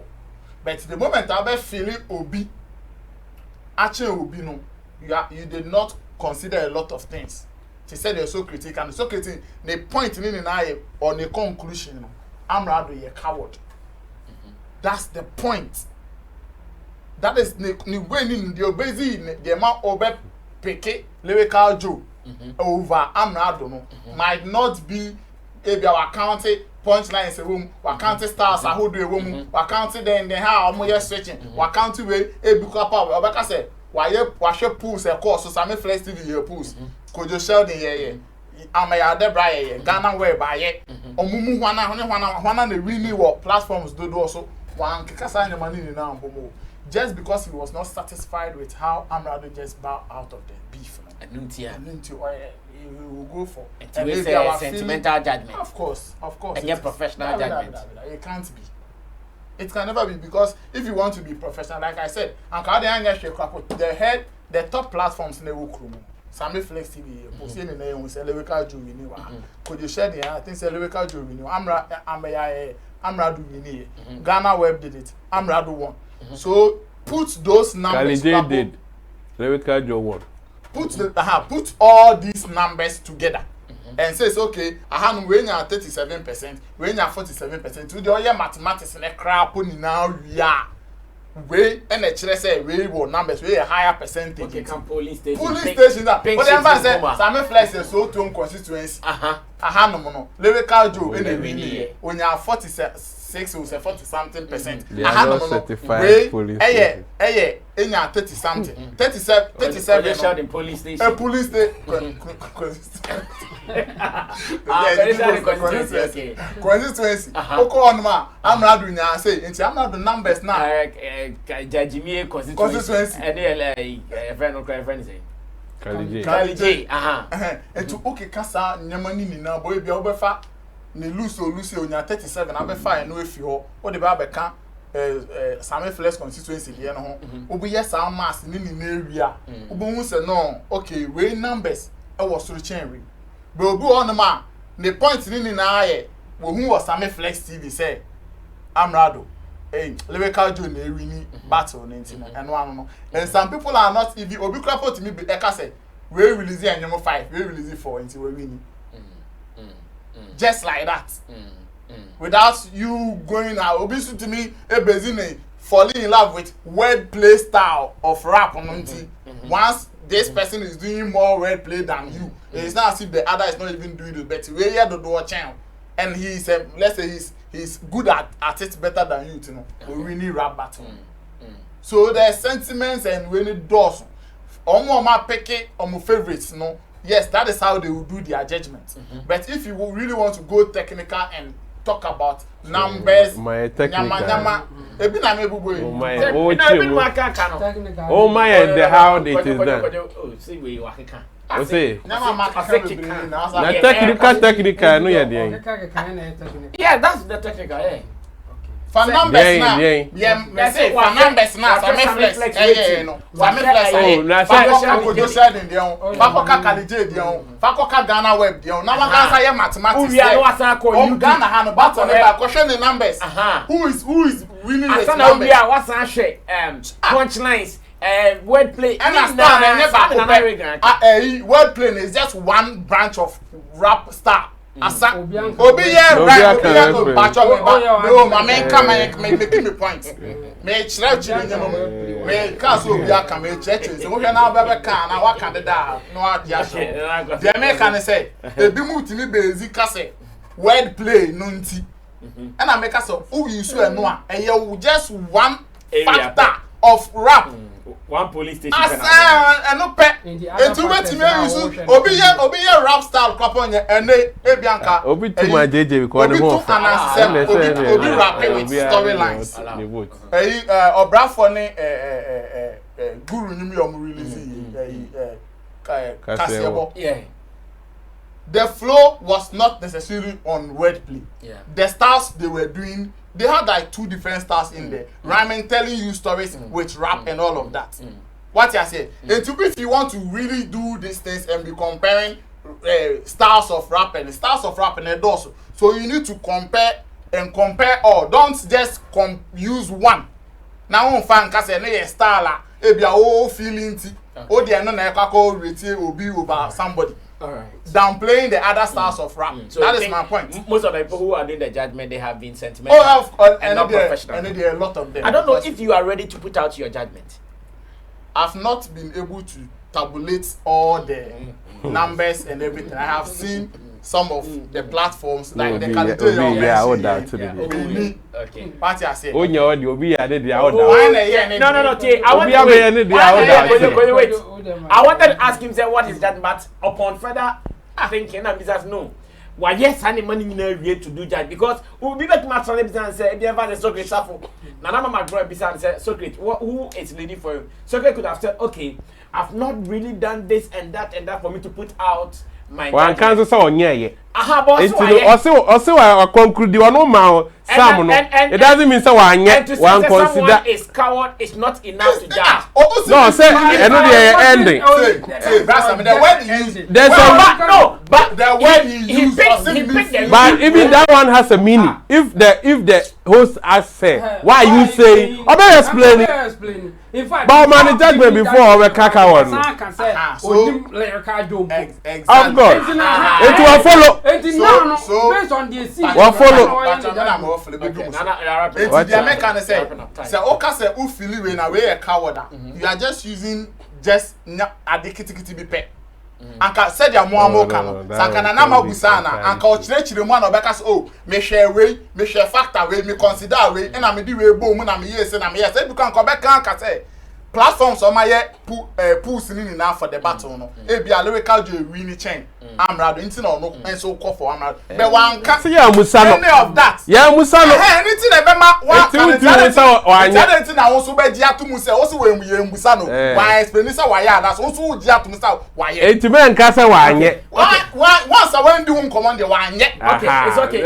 But the moment I be feeling Obi, actually Obi no, you did not consider a lot of things. She said you're so critical and so critical. The point in eye or the conclusion, I'm rather a coward. That's the point. That is the winning the obesity the amount of peke lyrical Joe over Amerado might not be maybe our county punchlines a room, our county stars are who do a woman, our county then how we are switching, our county way a book up our back say why you wash your pools a course so Sammy Flex TV your pools could you sell the here Amerado Brian Ghana way by it or Mumu one the really what platforms do also one kikasa the money now. Just because he was not satisfied with how Amerado just bowed out of the beef. He will go for a sentimental judgment. Of course. And your professional judgment. It can't be. It can never be because if you want to be professional, like I said, the top platforms in the world, Sammy Flex TV, posting in the name lyrical Juvenile. Could you share the I think lyrical Juvenile? Amerado Vini. Ghana Web did it. Amerado won. So put those numbers. Did lyrical Joe won. Put all these numbers together and says okay, I have when you're 37%, when you're 47%. To the other mathematics and a crap now yeah. We and the say we will numbers we a higher percentage. Okay, come police station. Police station that. But then man say Sammy Flex is so to constituency. No. Lyrical Joe in the winning. When you are 46 or 40 something percent. They are not certified police. In your 30 something. 37 in police station. A police station. Constituency. Okay, on ma. I'm not doing ya say. I'm not the numbers now. Judgement constituency. And friend say. Kalije. And to okay kasa nyamani ni na boy bia obefa ne lose onya 37 abefa no efi ho. O de ba beka Sammy Flex constituency here no ho. Obi yes our mass ni na area. Obo hu say no okay we numbers e was so chain. But obi on ma the point ni na aye wo hu was Sammy Flex TV say Amerado lyrical Joe na win battle and one. And some people are not even obi crap to me be say we release anyam 5 we release 4 until we win. Just like that. Without you going out obi to me a bezine falling in love with wordplay style of rap once this person is doing more wordplay than you, it's not as if the other is not even doing it better. We here the door channel and he's let's say he's good at it better than you, know. We really rap battle. So there's sentiments and when it does my picky or my favorites, no. Yes, that is how they will do their judgment. But if you really want to go technical and talk about numbers, my technical. Oh my and the how it is done. I say, technical, no, yeah, that's the technical, For numbers now. Yeah, me say for numbers now. Sammy flex. No. Sammy flex. Fakoka producer in the on. Fakoka Kalije the on. Fakoka Ghana web the on. Now one can say mathematics. Ghana hand but on the question the numbers. Who is winning the numbers? What's punchlines. Wordplay. Wordplay is just one branch of rap star. Asa Obi right making me point. Me church me cause Obi aka me church so we na be can na wa can da no adia so. The me can say ebi mu timi bezi kase wordplay no nti. And I make us who you so no a just one factor of rap. One police station. And no pet. And to wait me use Obi rap style couple and Bianca. Obi too my JJ because Obi rapping with storylines. Obra for Guru Nimi releasing Kasiebo. Yeah. The flow was not necessarily on wordplay. Yeah. The styles they were doing, they had like two different styles in there. Rhyming, telling you stories with rap and all of that. What I say? And if you want to really do these things and be comparing styles of rap and also, so you need to compare all. Don't just use one. Now on fan can say no style ebia o feeling ti. O dey no na ekako rate obi over somebody. Alright. Downplaying the other styles of rap. So that is my point. Most of the people who are doing the judgment, they have been sentimental and not professional. And there are a lot of them. I don't know if you are ready to put out your judgment. I've not been able to tabulate all the numbers and everything. I have seen some of the platforms like the Calidé. Okay. Party I say. Oh, you Obi added the No. Wait. I wanted to ask him, say, what is that? But upon further thinking, I says no. Why yes, any money in a way to do that because we'll be back to my son and say, if you ever the Socrates shuffle. Now, my brother beside said, Socrates, who is leading for you? Socrates could have said, okay, I've not really done this and that for me to put out. One can't say on ye. Aha, boss. Also, I conclude you no more. Some it doesn't mean so one yet. One consider is coward is not enough to judge. No, say another ending. But the word he picked but even that one has a meaning. If the host has said, why you say? I'll explain. In fact, but man, judgment before we kaka one. Of course, it will follow. So based on the scene, will follow. The American say, "Okay, say who feel we na we a coward. You are just using just adikiti be pay." Anka said ya mo kano. Sakana na mabusana. Anka o chire mo na obeka say, "Oh, me share factor we, me consider we, and I me di we bo mu na me yes na me yes." Say because obeka anka say platforms on my pools in enough for the battle no e be a lyrical joy winning chain Amerado inti no and so call for Amerado but one can see ya musano any of that musano anything e be ma one can anything na won so be dia to mu say o so we musano why explain say why that's also dia to mu say why enti me nka say wanye once I went do command the wanye okay it's okay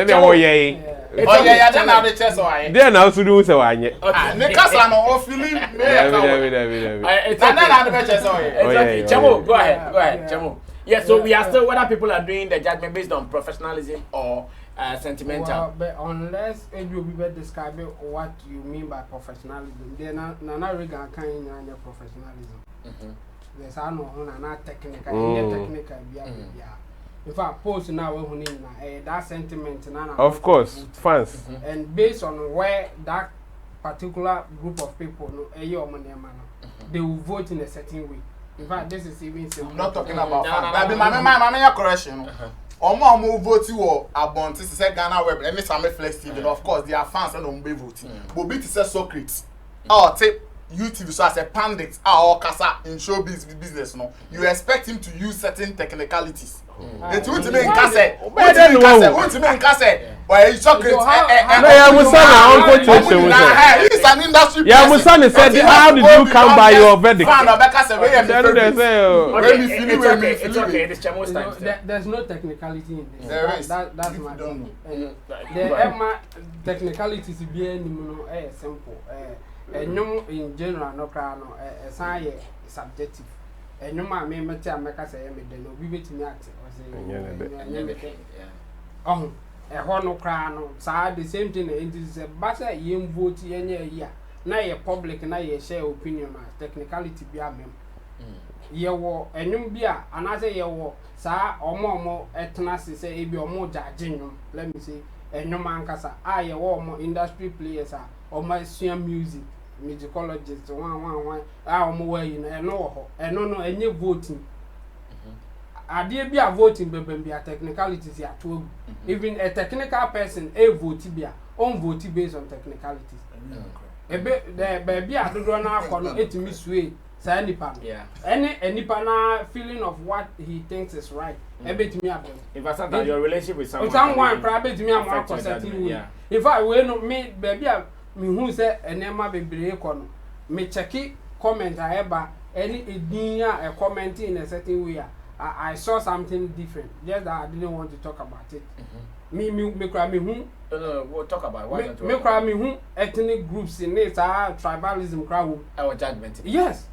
oh yeah then now the chest why then now to do say wanye ne kasa no o feeling me it's okay Chamo go ahead Chamo. Yeah, so we are still whether people are doing the judgment based on professionalism or sentimental. Well, but unless you will be describing what you mean by professionalism, then na regard kind of professionalism. There's no technical. In fact, post now when that sentiment of course fans and based on where that particular group of people they will vote in a certain way. In fact, this is even simple. I'm not talking about fans. My correction. Omo vote you about this say Ghana web and Sammy Flex TV. Of course, they are fans and don't be voting. But be to say Socrates. Oh, take YouTube so as a pandit or kasa in show business no. You expect him to use certain technicalities. It won't mean kase. Well, it's okay. No, yeah, Musana, Uncle Churchill. It's an industry. Yeah, Musana said, how did you come by your verdict? It's okay. It's Chamo's time. There's no technicality in this. There is. That's my thing. The technicality is being simple. And in general, no crown, science subjective. And no man may make a say, then no be with me at oh, a horn crown, side the same thing. It is a better young vote any year. Now a public and I share opinion as technicality be a mem. Ye war and you be another year war, sir, or more ethnicity say, be or more judging. Let me say, and no man casa, I or more industry players are or my swim music. Musicologists, one, I'm away in a no, and no, any voting. I did be a voting, but be a technicalities at all. Even a technical person, a vote be a own vote based on technicalities. A bit there, baby, I don't know it to miss way, say any pan. Any pana feeling of what he thinks is right. A bit me up. If I said that your relationship with someone private me, I'm more concerning. If I will not meet baby. Me who say enema bebree kono me check comment I any a comment in a certain way I saw something different just that I didn't want to talk about it. Me cry me who we'll talk about why me cry me who ethnic groups in it tribalism crowd our judgment. Yes.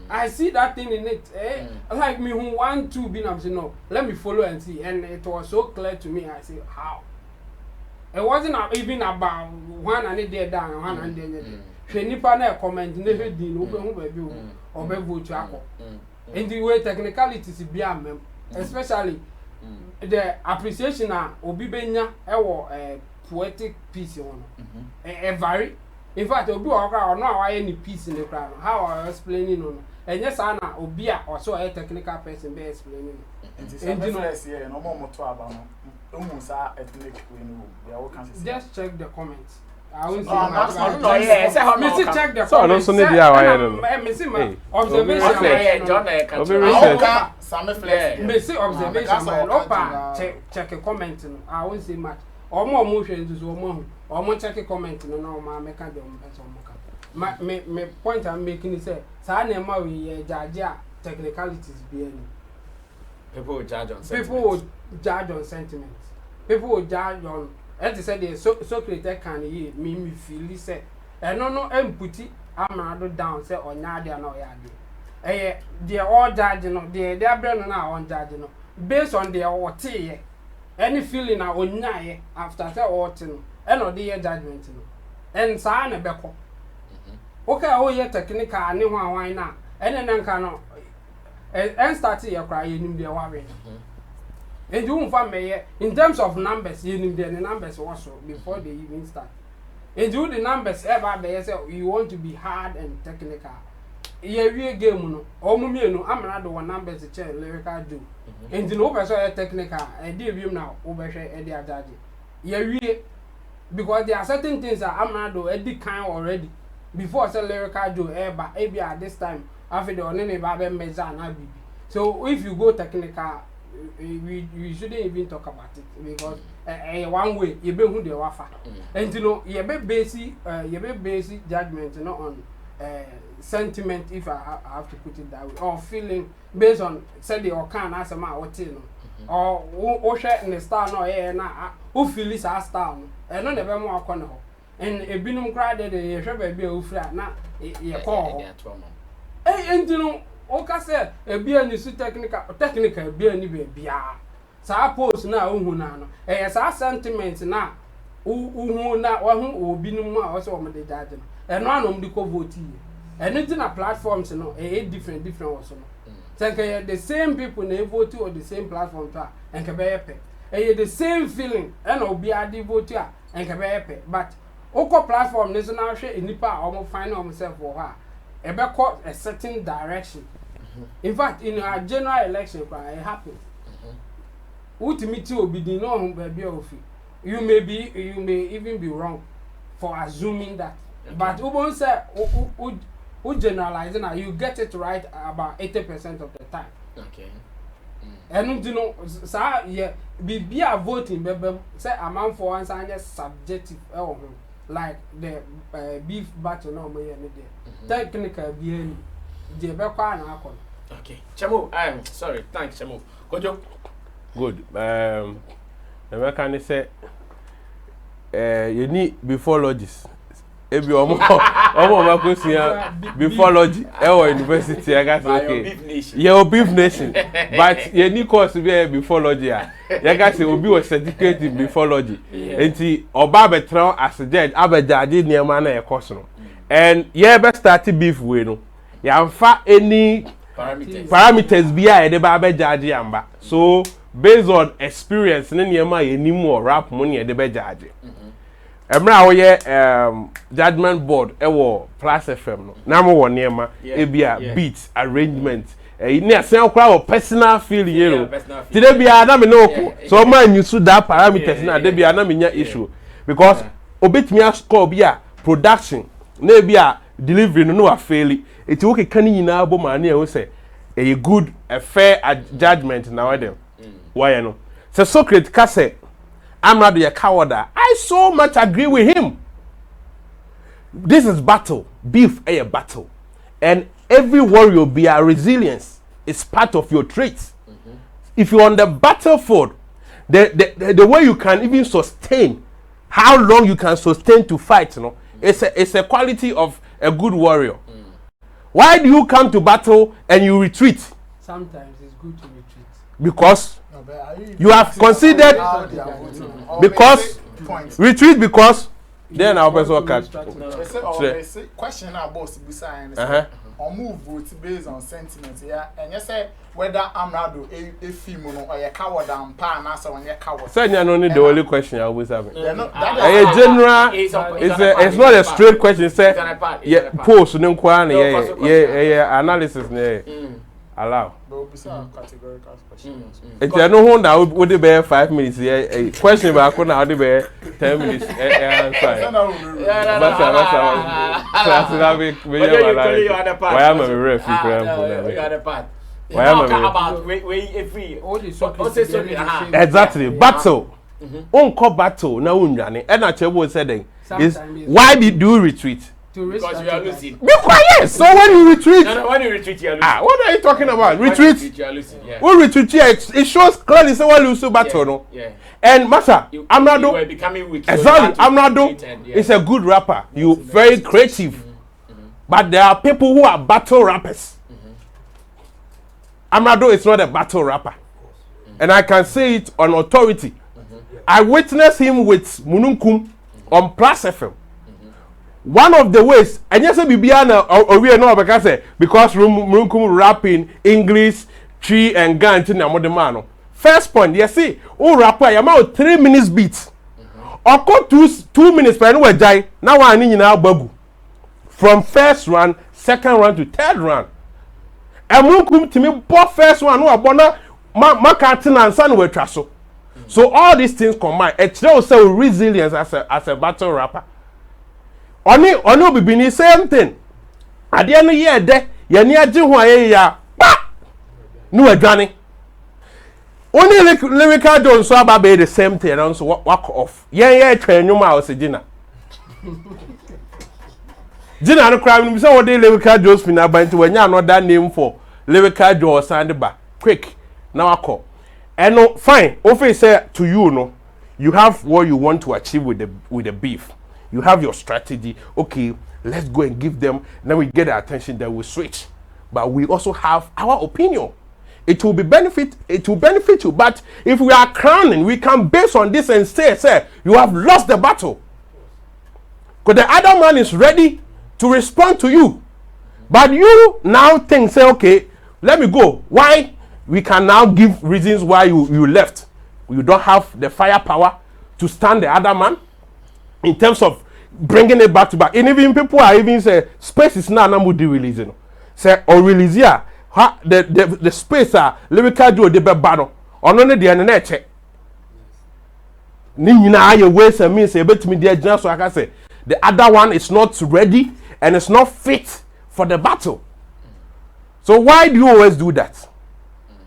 I see that thing in it. Like me who want to be no let me follow and see, and it was so clear to me. I say how. It wasn't even about one and a day down, one and a day. She nipa na comment never did no baby or vote. And the way technicalities be a mem, especially the appreciation of Obibenya a poetic piece on a vary. In fact, Obi or no any piece in the crowd. How are you explaining on? And yes, Anna Obia also a technical person be explaining. Just check the comments. I won't check the comments. Check a comment. I won't say much. Or more motions or more check a comment. No, my mechanic. My point I'm making is that Sanema judge technicalities being. People will judge on sentiments. People will judge on sentiments. People will judge on. As I said, the Socrates can hear me feel say, and no empty. Amerado down say or Nadia no yadi. They are all judging. They are brand now on judging. Based on their what any feeling now on nae after the autumn, and or the judgment. And Sana Beko. Okay, oh, yeah, technical, I knew why now. And then cannot. And started your cry in the worry. And you won't find me in terms of numbers, you need the numbers also before they even start. And do the numbers ever they say you want to be hard and technical. Yeah, we game no. Omumie no, Amerado one numbers the chair lyrical do. And the over so technical, and deal you now over share and they are judging. Yeah, we because there are certain things that Amerado edit kind already. Before say lyrical do but maybe at this time after the only babe meza na bibi. So if you go technical, we shouldn't even talk about it because one way you be who they offer. And you know you be basic judgment not on sentiment, if I have to put it that way, or feeling based on say the or can as a man or tin or share in the star no na who feel is a star and no never more corner. And a binum cried that you should be a flat na ye call. And you know, okay, say a beer and you technical beer and you be sa post na uhunano. Sa sentiments na na who binum also on the judgment. And one on the vote. And it's in a platforms, you know, different also. So the same people they vote or the same platform and can be the same feeling and be a devote and can be but Oko platform national share in Nipa almost find himself for her. A certain direction. In fact, in our general election, it happens. Ultimately, will be the norm baby of you may even be wrong for assuming that. But Ubon say generalizing you get it right about 80% of the time. Okay. And you know, sir, yeah, be a voting, baby. Say a man for once and just subjective, like the beef battle, no, my technical being the background. Okay, Chamu, I'm sorry, thanks, Chamu. Kojo. Good. The can say, you need before logis. If you are before logic, university, I guess okay. Your beef nation, but you need course to be before logic. You guys will be certificate before logic. And see, Oba Tron as a judge, Abajaji near man course. And yeah, best start beef with no. You have any parameters be the Baba Jaji amba. So based on experience, any more rap money at the Bajaji. Emra oye judgment board ewo plus FM no na mo wo niema ebia beat arrangement ni asen kwa personal feel you know today bia na me no so man use that parameters na dey bia na me nya issue because obetimi score bia production na bia delivery no fail it okay kan nyina bo ma na e say a good a fair judgment na we dem why no so Socrates ka say Amerado a coward. I so much agree with him. This is battle. Beef a battle. And every warrior be a resilience. It's part of your traits. If you're on the battlefield, the way you can even sustain, how long you can sustain to fight, you know, it's a quality of a good warrior. Why do you come to battle and you retreat? Sometimes it's good to retreat. Because you have considered because retreat because then our person catch. Question about beside or move vote based on sentiment, yeah, and you say whether Amerado a female or a coward and pan answer when you're coward. Say you only the only question I always have. A general, it's not a straight question. Say yeah, post no kwan yeah analysis allow. Categorical questions. If you know who now would it be 5 minutes? Yeah, question about could now be 10 minutes. Answer. Why am I ref? Why am I exactly battle. Unko battle now unjani. And I tell you said is why did you retreat? Because you are losing. Be quiet. So when you retreat, no, when you retreat, you are losing. What are you talking about? Retreat. You are losing. Yeah. When retreat, it shows clearly say when you lose battle, no. Yeah. And Master, Amerado, you are becoming weak. Exactly, Amerado is a good rapper. You very creative, but there are people who are battle rappers. Amerado is not a battle rapper, and I can say it on authority. I witnessed him with Mununkum on Plus FM. One of the ways, and yes, Bibiana or we know because Mununkum rapping English, tree and gun to Namodemano. First point, you see, oh rapper, you about 3 minutes beat. Or got 2 minutes per anywhere die. Now I need now bagu. From first round, second round to third round. And Mununkum to me, both first one who are bona Macartin and San were trasso. So all these things combined, it shows so resilience as a battle rapper. Oni bibini same thing. At the end of the year, there you near Jihuaye ya no adwane. Only lyrical don't so about the same thing and so walk off. Yeah, train you mouse Gina. Gina no crime me say what the lyrical Joe's been about when you not that name for lyrical Joe stand back. Quick. Now I call. And no fine. Ofe say to you no, you have what you want to achieve with the beef. You have your strategy. Okay, let's go and give them. Then we get their attention. Then we switch. But we also have our opinion. It will benefit you. But if we are crowning, we can base on this and say, you have lost the battle. Because the other man is ready to respond to you. But you now think, say, okay, let me go. Why? We can now give reasons why you left. You don't have the firepower to stand the other man. In terms of bringing it back to back, and even people are even say space is now do releasing. Say or release here, the space are lyrical do the battle. On only the internet check. Nina your ways and means a bit me there so I can say the other one is not ready and it's not fit for the battle. So why do you always do that?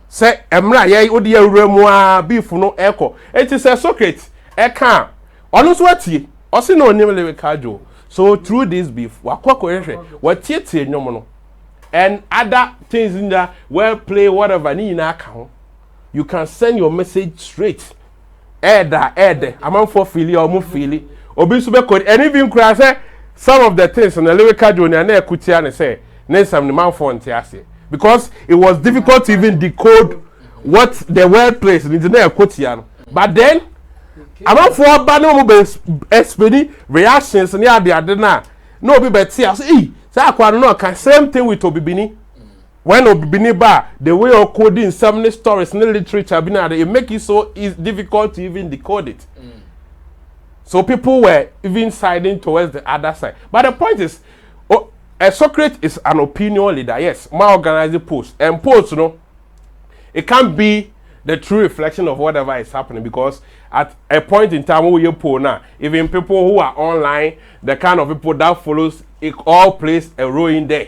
Say emra ye odi awura mu a beef no eko. It is a Socrates eka. Ono so atie. Ose na onim lyrical jo. So through this beef, wakwa what tie no. And other things in there, well play, whatever, you can send your message straight. I'm for Philly or move Philly. Obisube code, and even cry some of the things in the lyrical journey and Kutian say, Nesam the man for because it was difficult to even decode what the word plays in the Kutian. But then, I'm for Bano expedi reactions and the other no be better. Same thing with Obibini. When Obibini ba the way of coding some stories in the literature, it make it so difficult to even decode it. So people were even siding towards the other side. But the point is, a Socrates is an opinion leader. Yes, my organizing post and post, it can't be the true reflection of whatever is happening because at a point in time when you poll now, even people who are online, the kind of people that follows it all plays a role in there.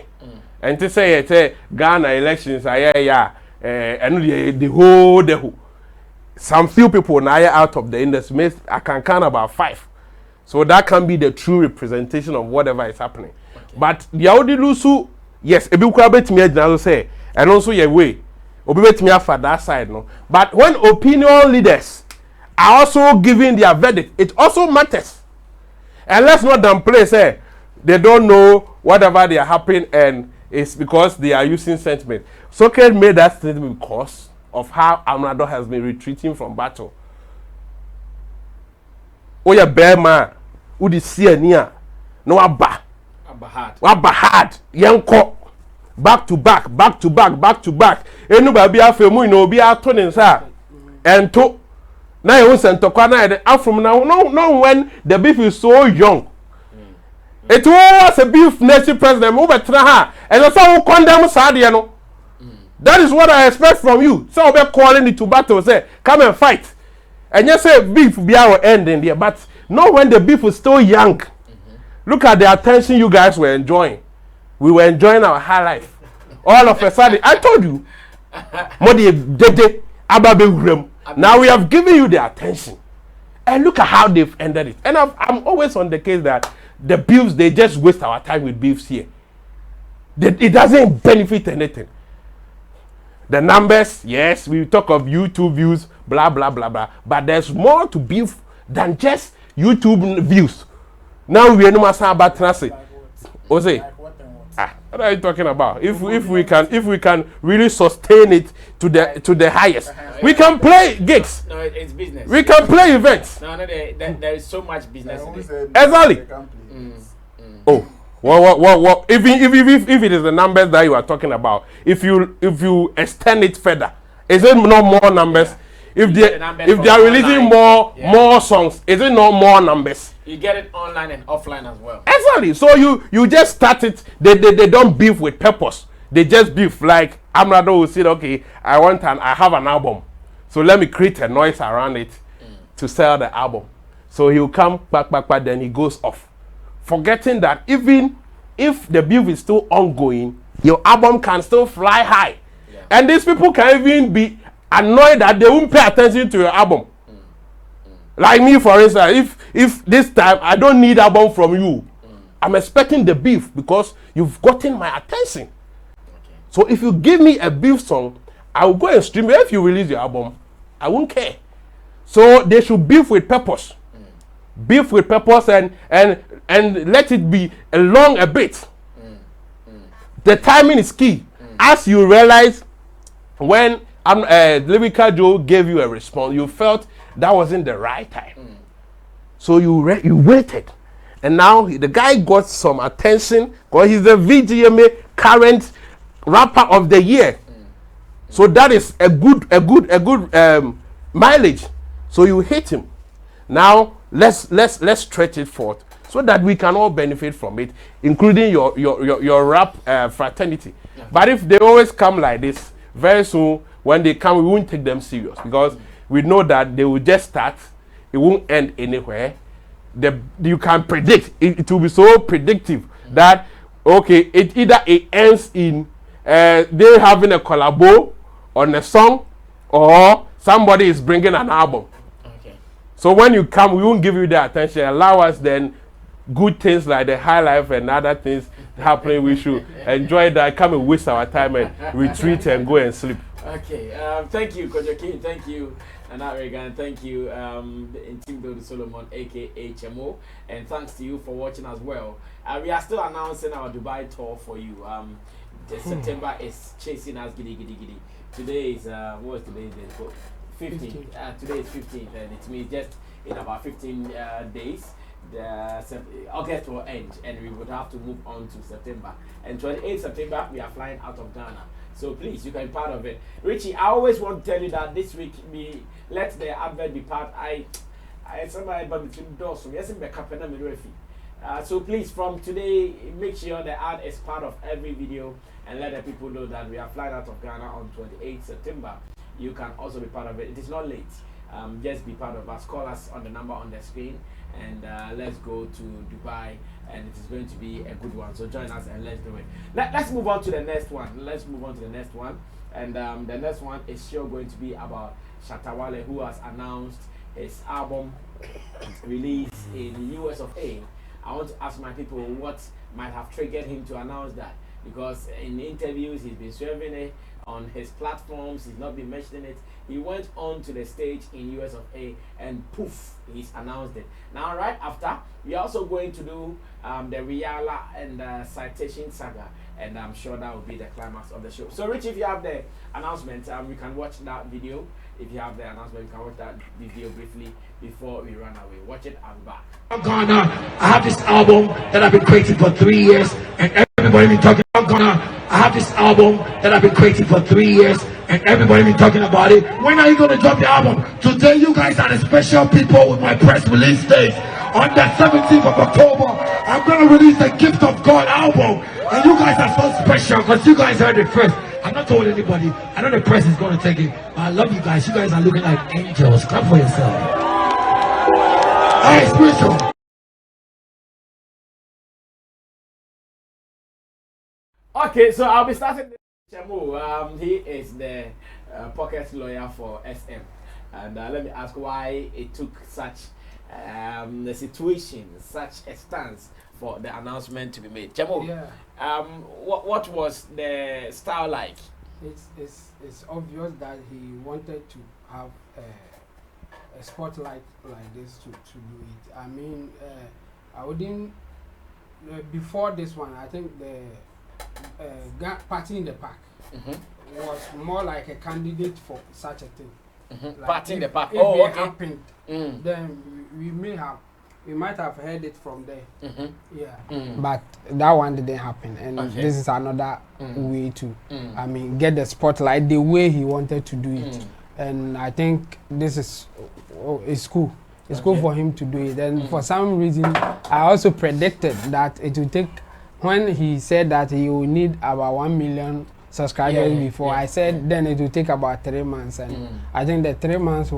And to say Ghana elections are and the whole some few people now out of the industry. I can count about 5. So that can be the true representation of whatever is happening. Okay. But the Audilusu, yes, a bit crowded me say, and also your way. Obey me for that side, no. But when opinion leaders are also giving their verdict, it also matters. And let's not downplay, say they don't know whatever they are happening, and it's because they are using sentiment. Socrates made that statement because of how Amerado has been retreating from battle. Oh, yeah, bear man, who did see near no abba hard, young cock. Back to back. Anybody be a film, no be a turning, sir. And to now you send to corner from now. No, when the beef is so young. It was a beef nation president over Traha, and also condemn Sadiano. That is what I expect from you. So we're calling it to battle, say, come and fight. And you say beef be our end in there, but not when the beef was still young. Look at the attention you guys were enjoying. We were enjoying our high life. All of a sudden, I told you, now we have given you the attention. And look at how they've ended it. And I'm always on the case that the beefs, they just waste our time with beefs here. It doesn't benefit anything. The numbers, yes, we talk of YouTube views, blah, blah, blah, blah. But there's more to beef than just YouTube views. Now we are no more about transit. Ose. What are you talking about? If we can really sustain it to the highest, we can play gigs. No, it's business. We can play events. No, there is so much business. Exactly. Oh, what? If it is the numbers that you are talking about, if you extend it further, is it not more numbers? Yeah. If they are releasing more songs, is it not more numbers? You get it online and offline as well. Exactly. So you just start it. They don't beef with purpose. They just beef like Amerado will say, okay, I have an album, so let me create a noise around it to sell the album. So he'll come back, then he goes off, forgetting that even if the beef is still ongoing, your album can still fly high, and these people can even be annoyed that they won't pay attention to your album. Like me, for instance, if this time I don't need album from you, I'm expecting the beef because you've gotten my attention. Okay. So if you give me a beef song, I will go and stream it. If you release your album, I won't care. So they should beef with purpose. Beef with purpose and let it be long a bit. The timing is key. As you realize when Lyrical Joe gave you a response, you felt that wasn't the right time. So you waited. And now the guy got some attention because he's the VGMA current rapper of the year. So that is a good mileage. So you hit him. Now let's stretch it forth so that we can all benefit from it, including your rap fraternity. Yeah. But if they always come like this, very soon when they come, we won't take them serious because we know that they will just start. It won't end anywhere. You can predict. It will be so predictive that okay, it ends in they having a collabo on a song, or somebody is bringing an album. Okay. So when you come, we won't give you the attention. Allow us then good things like the high life and other things happening. We should enjoy that. Come and waste our time and retreat and go and sleep. Okay. Thank you, Kojo King. Thank you, Anna Regan. Thank you, Intimdo Solomon, aka HMO, and thanks to you for watching as well. We are still announcing our Dubai tour for you. September is chasing us giddy giddy giddy. Today is what is today's date? 15. Today is 15th, and it means just in about 15 days, August will end, and we would have to move on to September. And 28th September, we are flying out of Ghana. So please, you can be part of it. Richie, I always want to tell you that this week we let the advert be part. I somebody but between doors, so yes, in the capena midwifery. So please, from today, make sure the ad is part of every video and let the people know that we are flying out of Ghana on 28th September. You can also be part of it. It is not late. Just be part of us. Call us on the number on the screen, and let's go to Dubai, and it is going to be a good one. So join us and let's do it. Let's move on to the next one. And the next one is sure going to be about Shatta, Wale, who has announced his album release in the US of A. I want to ask my people what might have triggered him to announce that, because in interviews he's been serving it on his platforms, he's not been mentioning it. He went on to the stage in US of A and poof, he's announced it. Now right after, we are also going to do the Riyala and citation saga, and I'm sure that will be the climax of the show. So Rich, if you have the announcement, we can watch that video. If you have the announcement, you can watch that video briefly before we run away. Watch it, I'm back. Ghana, I have this album that I've been creating for 3 years, and everybody been talking about Ghana. I have this album that I've been creating for 3 years, and everybody been talking about it. When are you going to drop the album? Today, you guys are the special people with my press release date. On the 17th of October, I'm going to release the Gift of God album, and you guys are so special because you guys heard it first. I'm not told anybody. I know the press is going to take it, but I love you guys. You guys are looking like angels. Clap for yourself. Hey, spiritual. Okay, so I'll be starting. Chamu, he is the pocket lawyer for SM, and let me ask why it took such the situation, such a stance for the announcement to be made. Chamu, what was the style like? It's obvious that he wanted to have a spotlight like this to do it. I mean, I wouldn't before this one. I think the party in the park was more like a candidate for such a thing. Like Party in the park. If Oh, it okay. happened, then we might have heard it from there. But that one didn't happen, and this is another way to, I mean, get the spotlight the way he wanted to do it. And I think this is it's cool. It's cool for him to do it. And for some reason, I also predicted that it will take. When he said that he will need about 1 million subscribers before, I said then it will take about 3 months, and I think the 3 months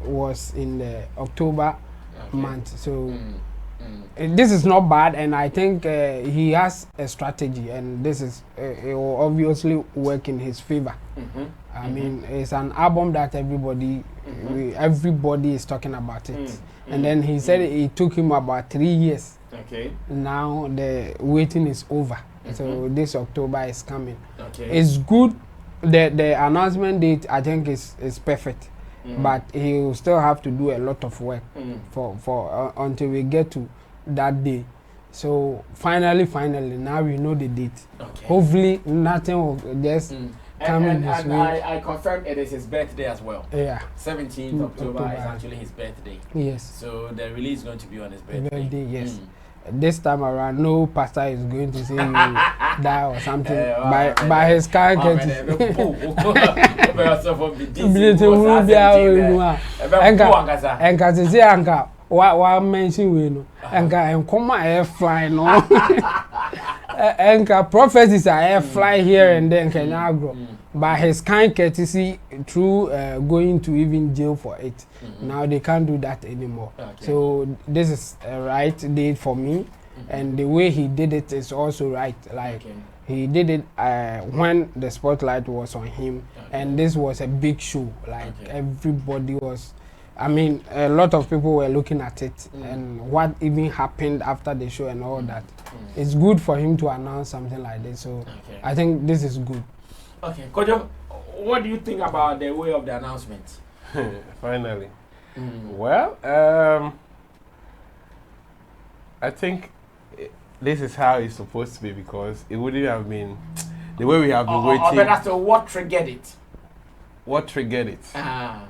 was in the October month. So this is not bad, and I think he has a strategy, and this is it will obviously work in his favor. I mean, it's an album that everybody is talking about it, and then he said it took him about 3 years. Okay. Now the waiting is over, so this October is coming. Okay. It's good. The announcement date I think is perfect, but he will still have to do a lot of work for until we get to that day. So finally, now we know the date. Okay. Hopefully nothing will just come in his way. I confirm it is his birthday as well. Yeah. 17th October is actually his birthday. Yes. So the release is going to be on his birthday. Yes. This time around, no pastor is going to say you die or something by his character. Wa mention we no enka enkoma air fly no enka prophecies are air fly here and then Kenya agro by his kind courtesy through going to even jail for it. Now they can't do that anymore. So this is a right date for me, and the way he did it is also right. Like he did it when the spotlight was on him, and this was a big show. Like everybody was, I mean, a lot of people were looking at it, and what even happened after the show and all that. It's good for him to announce something like this. So I think this is good. Okay, Kojo, what do you think about the way of the announcement? Finally. Well, I think this is how it's supposed to be, because it wouldn't have been the way we have been waiting. But as to what triggered it? What triggered it? I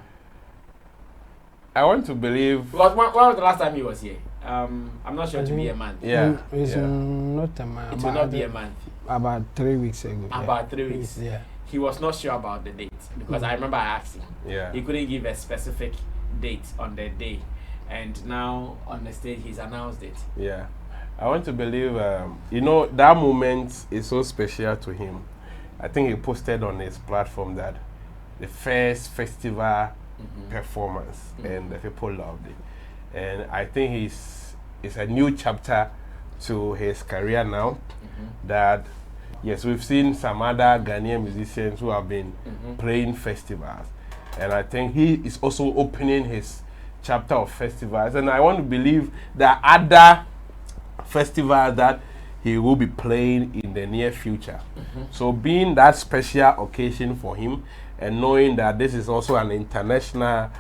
want to believe. When was the last time he was here? I'm not sure to be a month. Yeah. It's not a month. It will not be a month. About 3 weeks ago. About 3 weeks. Yeah. He was not sure about the date, because I remember I asked him. Yeah. He couldn't give a specific date on the day, and now on the stage he's announced it. Yeah. I want to believe, you know, that moment is so special to him. I think he posted on his platform that the first festival performance, and the people loved it. And I think it's a new chapter to his career now. That, yes, we've seen some other Ghanaian musicians who have been playing festivals. And I think he is also opening his chapter of festivals. And I want to believe that other festivals that he will be playing in the near future. So being that special occasion for him, and knowing that this is also an international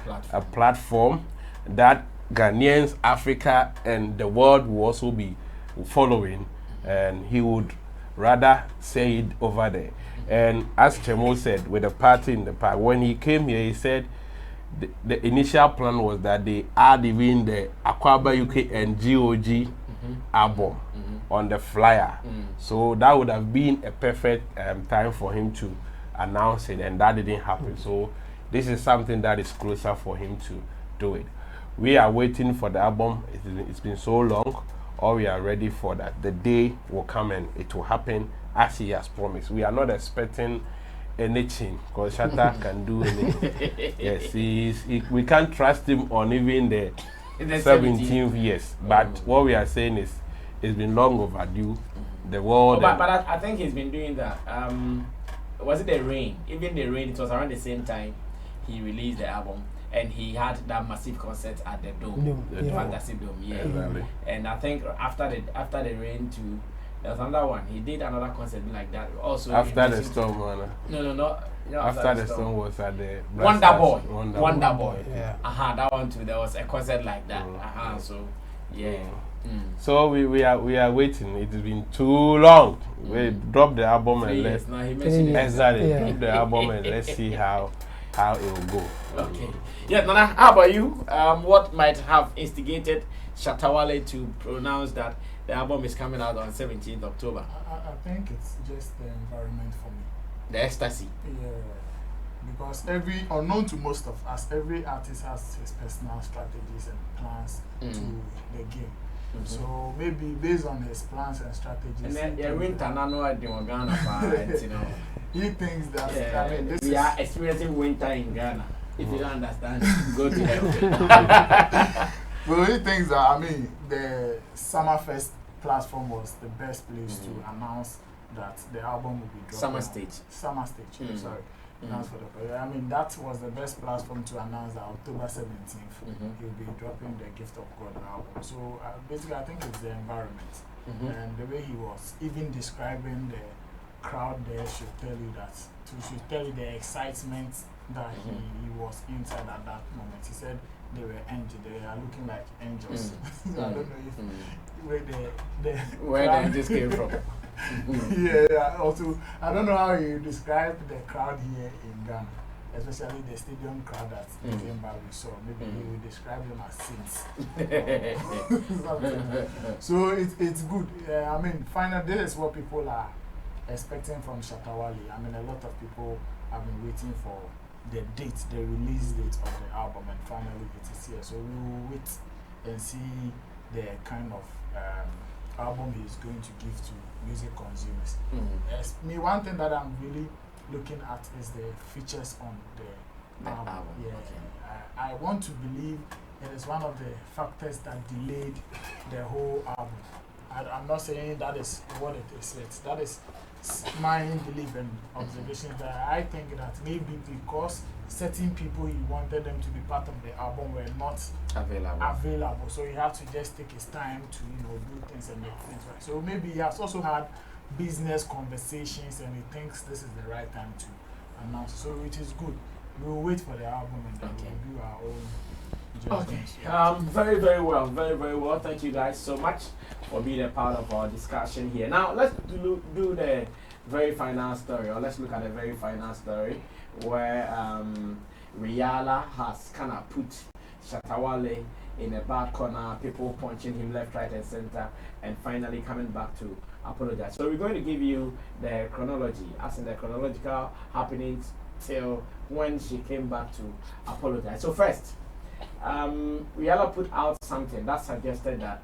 platform that Ghanaians, Africa, and the world will also be following, and he would rather say it over there. And as Chemo said, with the party in the park, when he came here, he said the initial plan was that they add even the Aquaba UK and GOG album on the flyer. So that would have been a perfect time for him to announce it, and that didn't happen. So this is something that is closer for him to do it. We are waiting for the album. It's been so long. Or we are ready for that. The day will come and it will happen as he has promised. We are not expecting anything, because Shatta can do anything. Yes, we can't trust him on even the 17th years. But what we are saying is, it's been long overdue. The world. But I think he's been doing that. Was it the rain? Even the rain, it was around the same time he released the album. And he had that massive concert at the Dome, the Fantasy Dome, Exactly. And I think after the rain too, there's another one. He did another concert like that. Also after the storm, no. After the storm was at the Wonder Boy. Yeah. That one too. There was a concert like that. So yeah. So we are waiting. It has been too long. We dropped the album and let's drop the album and let's see how it will go. Okay. Yeah, Nana, how about you? What might have instigated Chattawale to pronounce that the album is coming out on 17th October? I think it's just the environment for me. The ecstasy. Yeah. Because unknown to most of us, every artist has his personal strategies and plans to the game. So maybe based on his plans and strategies. And then winter, he thinks that we are experiencing winter in Ghana. If you don't understand, go to hell. Well, he thinks that the Summerfest platform was the best place to announce that the album will be dropping. Summer stage. Sorry. That was the best platform to announce that October 17th he'll be dropping the Gift of God album. So basically, I think it's the environment and the way he was even describing the crowd there should tell you the excitement that he was inside at that moment. He said they are looking like angels. So I don't know where the angels came from. Yeah, also, I don't know how you describe the crowd here in Ghana, especially the stadium crowd that Zimbabwe saw. Maybe you will describe them as saints. So it's good. Finally, this is what people are expecting from Chattawale. A lot of people have been waiting for the release date of the album, and finally it is here. So we will wait and see the kind of album he's going to give to music consumers. One thing that I'm really looking at is the features on the album. Yeah. Okay. I want to believe it is one of the factors that delayed the whole album. I'm not saying that is what it is. That is my belief and observation that I think that maybe because certain people he wanted them to be part of the album were not available. So he had to just take his time to, do things and make things right. So maybe he has also had business conversations and he thinks this is the right time to announce. So it is good. We will wait for the album and then we'll do our own judgments. Okay. Very, very well. Very, very well. Thank you guys so much for being a part of our discussion here. Now, let's do the very final story, or let's look at the very final story where Riyala has kind of put Chattawale in a bad corner, people punching him left, right, and center, and finally coming back to apologize. So we're going to give you the chronology, as in the chronological happenings till when she came back to apologize. So first, Riyala put out something that suggested that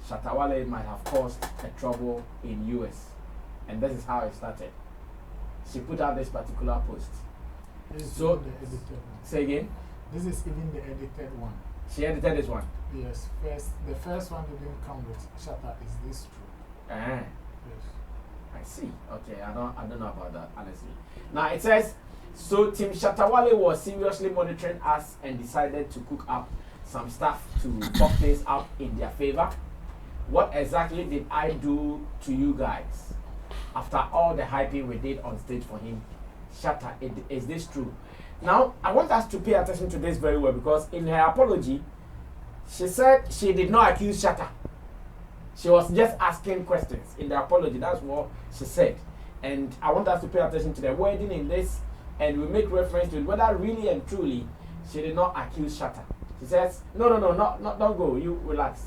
Chattawale might have caused a trouble in US, and this is how it started. She put out this particular post. So the edited one. Say again. This is even the edited one. She edited this one. Yes. The first one didn't come with Shatta. Is this true? Yes. I see. Okay. I don't know about that, honestly. Now it says, so Team Chattawale was seriously monitoring us and decided to cook up some stuff to fuck things up in their favor. What exactly did I do to you guys? After all the hyping we did on stage for him, Shatta, is this true? Now, I want us to pay attention to this very well, because in her apology, she said she did not accuse Shatta. She was just asking questions in the apology. That's what she said. And I want us to pay attention to the wording in this, and we make reference to it, whether really and truly she did not accuse Shatta. She says, no, don't go, you relax.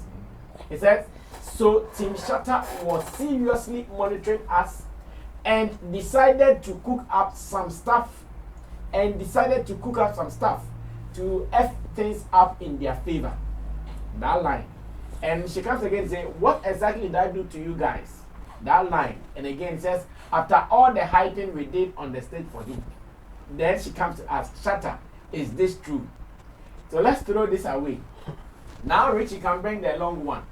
It says, so Team Shatta was seriously monitoring us and decided to cook up some stuff to F things up in their favor. That line. And she comes again and says, what exactly did I do to you guys? That line. And again says, after all the hyping we did on the stage for him. Then she comes to ask, Shatta, is this true? So let's throw this away. Now Richie can bring the long one.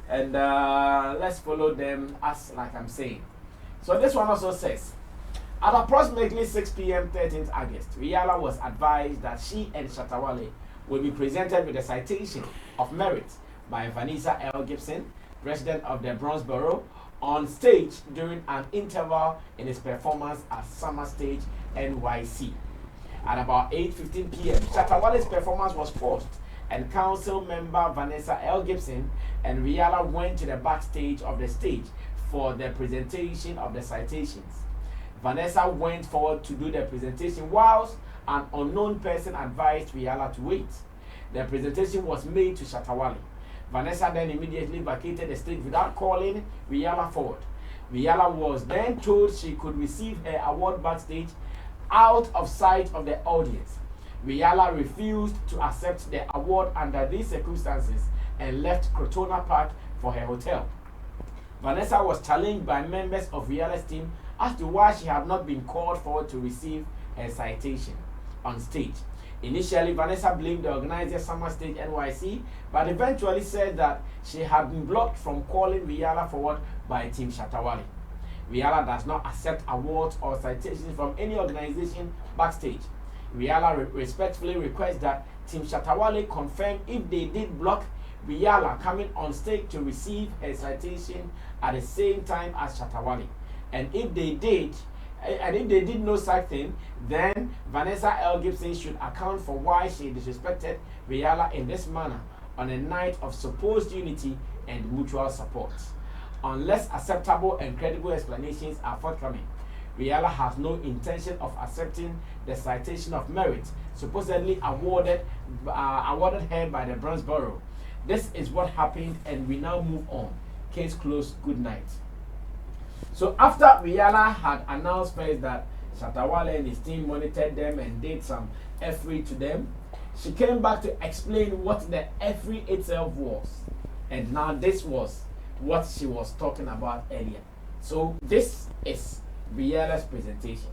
And let's follow them as like I'm saying. So this one also says, at approximately 6 p.m. 13th August, Wiyaala was advised that she and Chattawale will be presented with a citation of merit by Vanessa L. Gibson, president of the Bronxboro, on stage during an interval in his performance at Summer Stage NYC. At about 8:15 p.m., Chattawale's performance was paused, and council member Vanessa L. Gibson and Wiyaala went to the backstage of the stage for the presentation of the citations. Vanessa went forward to do the presentation whilst an unknown person advised Wiyaala to wait. The presentation was made to Chattawale. Vanessa then immediately vacated the stage without calling Wiyaala forward. Wiyaala was then told she could receive her award backstage out of sight of the audience. Wiyaala refused to accept the award under these circumstances and left Crotona Park for her hotel. Vanessa was challenged by members of Wiyaala's team as to why she had not been called forward to receive her citation on stage. Initially, Vanessa blamed the organizer Summer Stage NYC, but eventually said that she had been blocked from calling Wiyaala forward by Team Chattawale. Wiyaala does not accept awards or citations from any organization backstage. Wiyaala respectfully requests that Team Chattawale confirm if they did block Wiyaala coming on stage to receive a citation at the same time as Chattawale. And if they did no such thing, then Vanessa L. Gibson should account for why she disrespected Wiyaala in this manner on a night of supposed unity and mutual support. Unless acceptable and credible explanations are forthcoming, Wiyaala has no intention of accepting the citation of merit supposedly awarded her by the Bronxboro. This is what happened, and we now move on. Case closed. Good night. So after Wiyaala had announced first that Chattawale and his team monitored them and did some effery to them, she came back to explain what the effery itself was. And now this was what she was talking about earlier. So this is Wiyaala's presentation.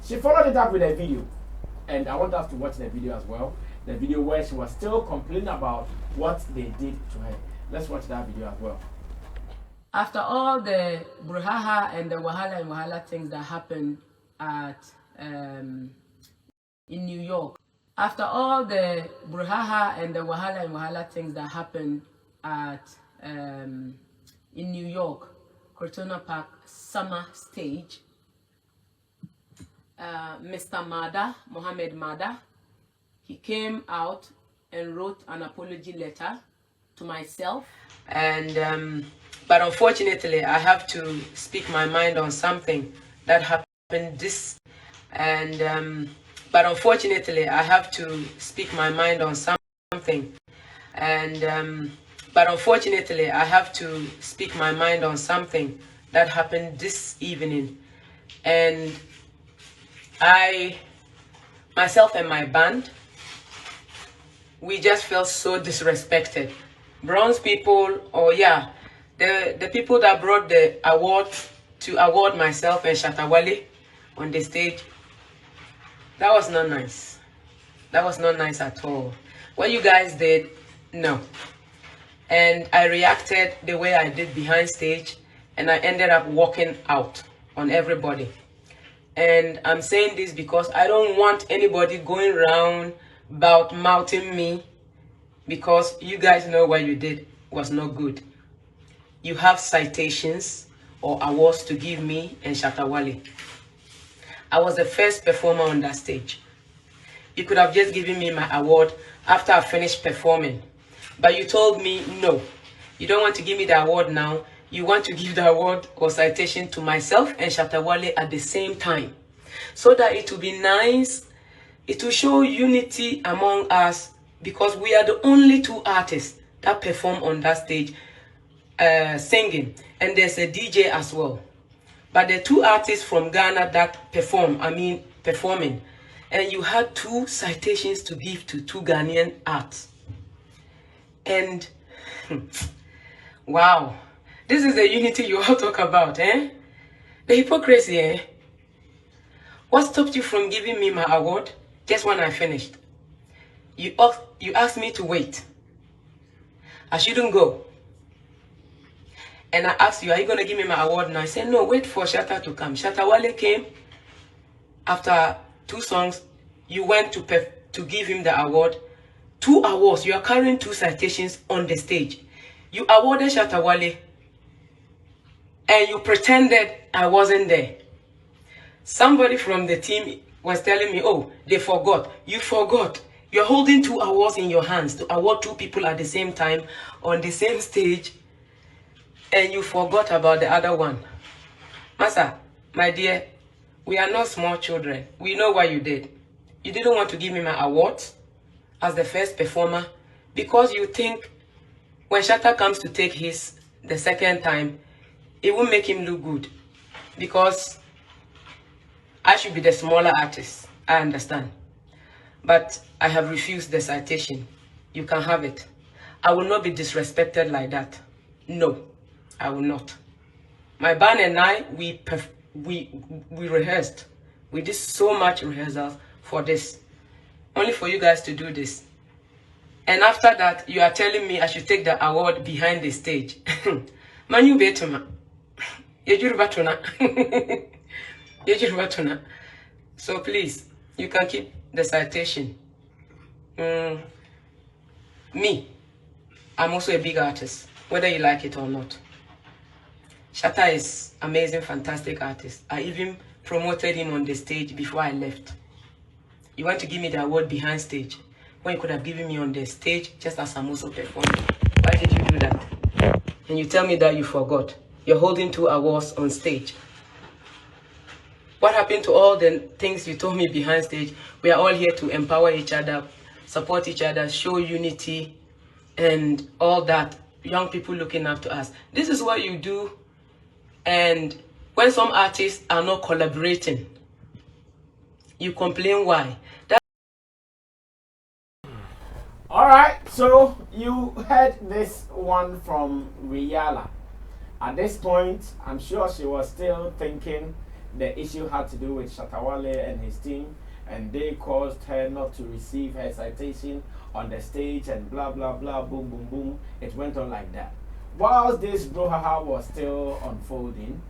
She followed it up with a video, and I want us to watch the video as well. The video where she was still complaining about what they did to her. Let's watch that video as well. After all the brouhaha and the wahala things that happened at in New York, after all the brouhaha and the wahala things that happened at in New York, Cortona Park summer stage, Mr. Mohammed Mada, he came out and wrote an apology letter to myself. And but unfortunately, I have to speak my mind on something that happened this. And but unfortunately, I have to speak my mind on something. And but unfortunately, I have to speak my mind on something that happened this evening. And I, myself and my band, we just felt so disrespected. Bronze people, or yeah, the people that brought the award to award myself and Shatta Wale on the stage, that was not nice. That was not nice at all. What you guys did, no. And I reacted the way I did behind stage, and I ended up walking out on everybody. And I'm saying this because I don't want anybody going around about mouthing me, because you guys know what you did was not good. You have citations or awards to give me and Shatta Wale. I was the first performer on that stage. You could have just given me my award after I finished performing. But you told me, no, you don't want to give me the award now. You want to give the award or citation to myself and Shatta Wale at the same time, so that it will be nice. It will show unity among us, because we are the only two artists that perform on that stage singing. And there's a DJ as well. But the two artists from Ghana that performing. And you had two citations to give to two Ghanaian arts. And wow, this is the unity you all talk about, eh? The hypocrisy, eh? What stopped you from giving me my award just when I finished? You asked me to wait. I shouldn't go. And I asked you, are you going to give me my award now? I said, no, wait for Shatta to come. Shatta Wale came. After 2 songs, you went to give him the award. 2 awards. You are carrying 2 citations on the stage. You awarded Shatta Wale, and you pretended I wasn't there. Somebody from the team was telling me, oh, they forgot. You forgot. You're holding 2 awards in your hands to award 2 people at the same time on the same stage, and you forgot about the other one. Masa, my dear, we are not small children. We know what you did. You didn't want to give me my awards as the first performer because you think when Shatta comes to take his the second time, it will make him look good. Because I should be the smaller artist. I understand. But I have refused the citation. You can have it. I will not be disrespected like that. No, I will not. My band and I, we rehearsed. We did so much rehearsals for this. Only for you guys to do this. And after that, you are telling me I should take the award behind the stage. Manu betuma. Yejuru batuna. So please, you can keep the citation. Me, I'm also a big artist, whether you like it or not. Shatta is amazing, fantastic artist. I even promoted him on the stage before I left. You want to give me the award behind stage when you could have given me on the stage just as I'm also performing. Why did you do that? And you tell me that you forgot. You're holding 2 awards on stage. What happened to all the things you told me behind stage? We are all here to empower each other, support each other, show unity, and all that. Young people looking up to us. This is what you do. And when some artists are not collaborating, you complain why. All right, so you heard this one from Riyala. At this point, I'm sure she was still thinking the issue had to do with Shatta Wale and his team, and they caused her not to receive her citation on the stage and blah, blah, blah, boom, boom, boom. It went on like that. whilst this brouhaha was still unfolding,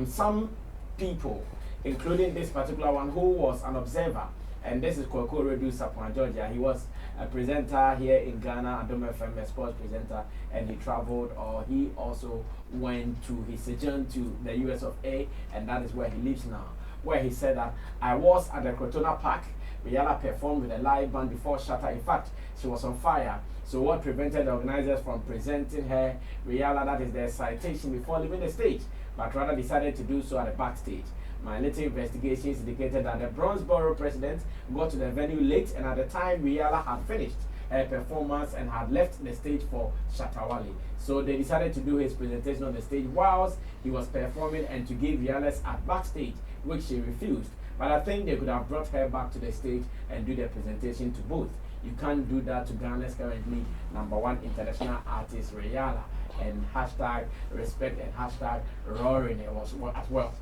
some people, including this particular one who was an observer, and this is Kwako Redu Sapon Georgia. He was a presenter here in Ghana, Adom FM, a sports presenter, and he traveled, or he also went to his sojourn to the US of A, and that is where he lives now, where he said that I was at the Crotona Park. Wiyaala performed with a live band before Shatta. In fact, she was on fire. So what prevented the organizers from presenting her Wiyaala, that is their citation, before leaving the stage, but rather decided to do so at the backstage? My little investigations indicated that the Bronzeboro president got to the venue late, and at the time Wiyaala had finished her performance and had left the stage for Chattawale. So they decided to do his presentation on the stage whilst he was performing and to give Wiyaala's at backstage, which she refused. But I think they could have brought her back to the stage and do the presentation to both. You can't do that to Ghana's currently #1 international artist Riyala, and hashtag respect and hashtag roaring as well.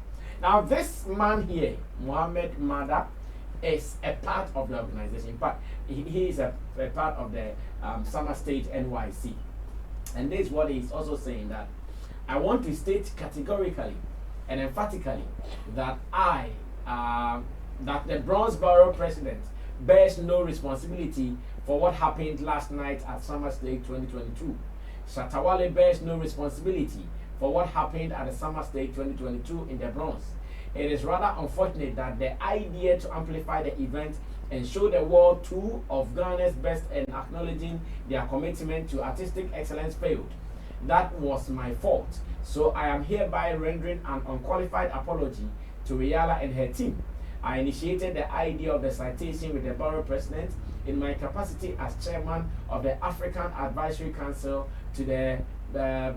Now this man here, Mohammed Mada, is a part of the organization. But he is a part of the Summer Stage NYC. And this is what he's also saying, that I want to state categorically and emphatically that that the Bronzeboro president bears no responsibility for what happened last night at Summer Stage 2022. Chattawale bears no responsibility for what happened at the Summer Stage 2022 in the Bronx. It is rather unfortunate that the idea to amplify the event and show the world two of Ghana's best and acknowledging their commitment to artistic excellence failed. That was my fault. So I am hereby rendering an unqualified apology to Wiyaala and her team. I initiated the idea of the citation with the borough president in my capacity as chairman of the African Advisory Council to the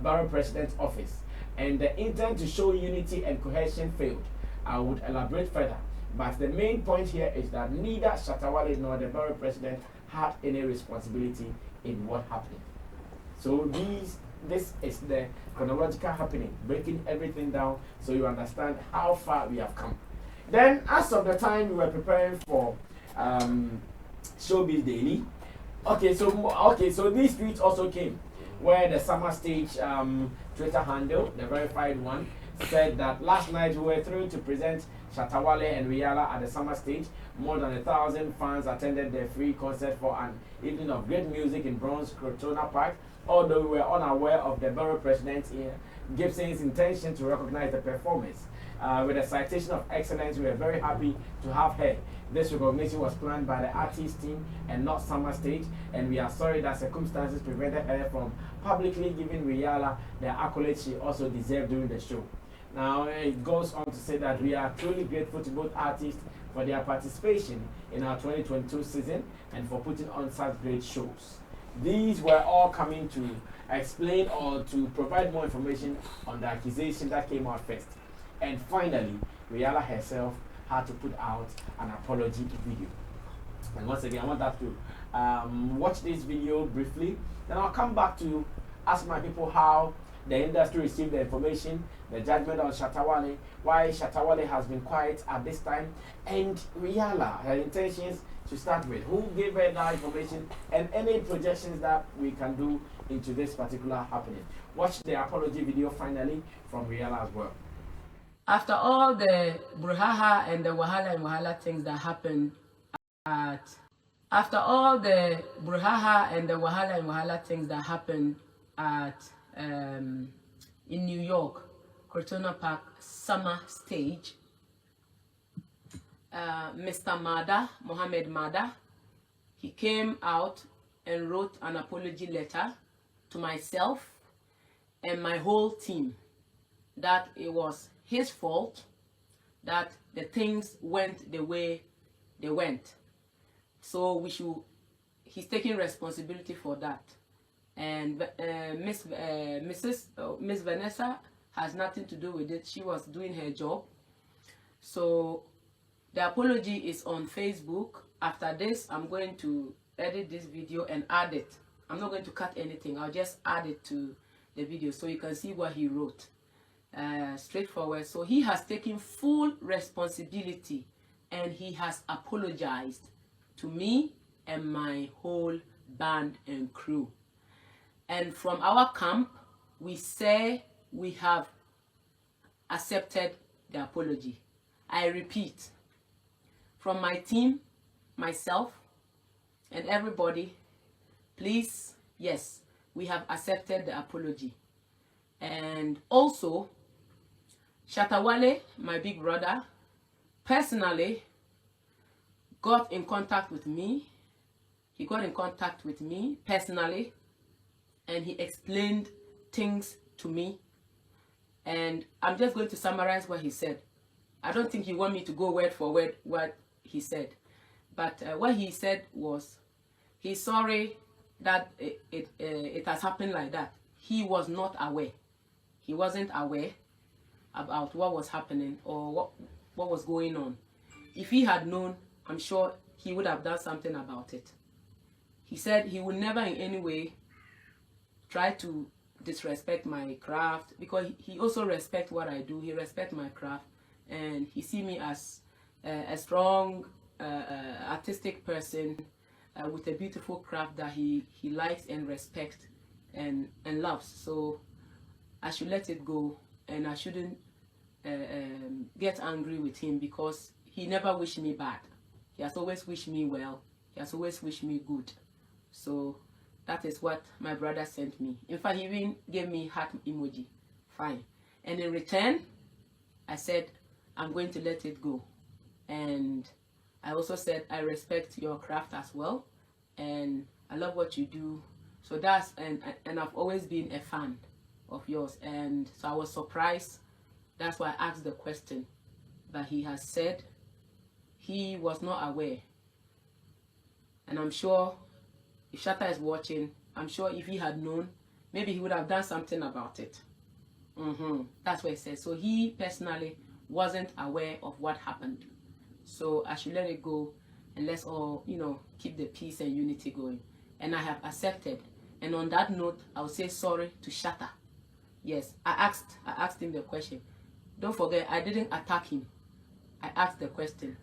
borough president's office, and the intent to show unity and cohesion failed. I would elaborate further, but the main point here is that neither Chattawale nor the borough president had any responsibility in what happened. So this is the chronological happening, breaking everything down so you understand how far we have come. Then, as of the time we were preparing for Showbiz Daily, so these tweets also came, where the Summer Stage Twitter handle, the verified one, said that last night we were thrilled to present Chattawale and Wiyaala at the Summer Stage. More than 1,000 fans attended their free concert for an evening of great music in Bronx Crotona Park. Although we were unaware of the borough president Gibson's intention to recognize the performance. With a citation of excellence, we were very happy to have her. This recognition was planned by the artist team and not Summer Stage, and we are sorry that circumstances prevented her from publicly giving Wiyaala the accolades she also deserved during the show. Now, it goes on to say that we are truly grateful to both artists for their participation in our 2022 season and for putting on such great shows. These were all coming to explain or to provide more information on the accusation that came out first. And finally, Wiyaala herself had to put out an apology video. And once again, I want that to watch this video briefly. Then I'll come back to ask my people how the industry received the information, the judgment on Chattawale, why Chattawale has been quiet at this time, and Wiyaala, her intentions to start with, who gave her that information, and any projections that we can do into this particular happening. Watch the apology video finally from Wiyaala as well. After all the brouhaha and the wahala things that happened in New York, Crotona Park Summer Stage, Mr. Mohammed Mada, he came out and wrote an apology letter to myself and my whole team that it was his fault that the things went the way they went. So he's taking responsibility for that. And Miss Vanessa has nothing to do with it. She was doing her job. So the apology is on Facebook. After this, I'm going to edit this video and add it. I'm not going to cut anything. I'll just add it to the video so you can see what he wrote. Straightforward. So he has taken full responsibility and he has apologized to me and my whole band and crew. And from our camp, we say we have accepted the apology. I repeat, from my team, myself, and everybody, please, yes, we have accepted the apology. And also, Chattawale, my big brother, personally got in contact with me. He got in contact with me personally, and he explained things to me. And I'm just going to summarize what he said. I don't think you want me to go word for word what he said. But what he said was, he's sorry that it has happened like that. He was not aware. He wasn't aware about what was happening or what was going on. If he had known, I'm sure he would have done something about it. He said he would never in any way try to disrespect my craft, because he also respects what I do. He respects my craft, and he see me as a strong artistic person with a beautiful craft that he likes and respects and loves. So I should let it go, and I shouldn't get angry with him, because he never wished me bad. He has always wished me well. He has always wished me good. So that is what my brother sent me. In fact, he even gave me heart emoji. Fine. And in return, I said, I'm going to let it go. And I also said, I respect your craft as well, and I love what you do. So that's, and I've always been a fan of yours. And so I was surprised. That's why I asked the question. But he has said he was not aware. And I'm sure if Shatta is watching, I'm sure if he had known, maybe he would have done something about it. That's what he said. So he personally wasn't aware of what happened. So I should let it go, and let's all, keep the peace and unity going. And I have accepted. And on that note, I will say sorry to Shatta. Yes, I asked him the question. Don't forget, I didn't attack him. I asked the question.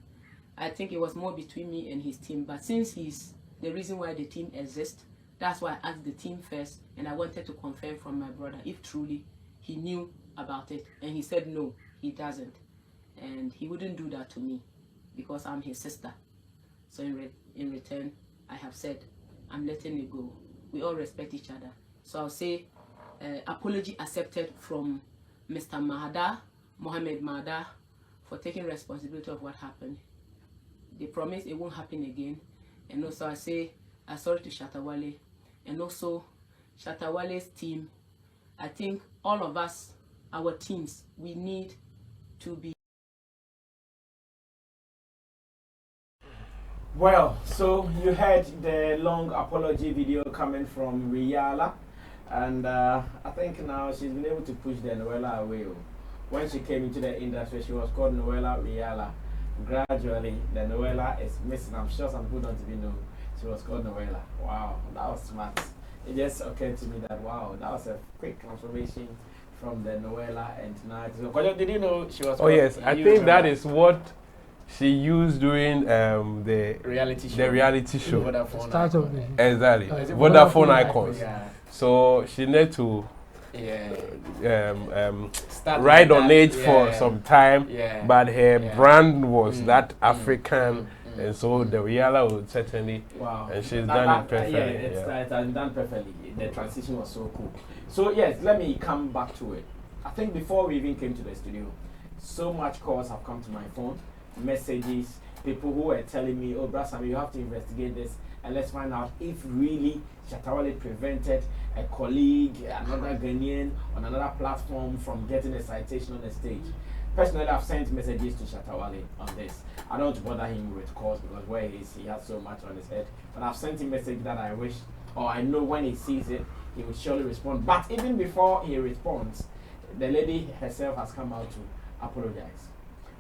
I think it was more between me and his team. But since he's the reason why the team exists, that's why I asked the team first, and I wanted to confirm from my brother if truly he knew about it. And he said no, he doesn't. And he wouldn't do that to me, because I'm his sister. So in return, I have said, I'm letting it go. We all respect each other. So I'll say, apology accepted from Mr. Mohammed Mahda, for taking responsibility of what happened. They promise it won't happen again. And also I say, I'm sorry to Chattawale, and also Chattawale's team. I think all of us, our teams, we need to be. Well, so you heard the long apology video coming from Riyala, and I think now she's been able to push the Noella away. When she came into the industry, she was called Noella Riyala. Gradually, the Noella is missing. I'm sure some people don't even know she was called Noella. Wow, that was smart. It just occurred to me that, wow, that was a quick transformation from the Noella, and tonight. So, did you know she was? Oh yes, I think that is what she used during the reality show. The reality show. Start of the exactly. Vodafone Icons. Yeah. So she need to ride on it for some time, but her brand was that African, and so the Wiyaala would certainly, and she's done it perfectly. It has done perfectly. The transition was so cool. So yes, let me come back to it. I think before we even came to the studio, so much calls have come to my phone, messages, people who were telling me, oh, Brother Sammy, you have to investigate this, and let's find out if really Chattawale prevented a colleague, another Ghanaian on another platform from getting a citation on the stage. Personally, I've sent messages to Chattawale on this. I don't want to bother him with calls, because where he is, he has so much on his head. But I've sent him a message that I wish, or I know when he sees it, he will surely respond. But even before he responds, the lady herself has come out to apologize.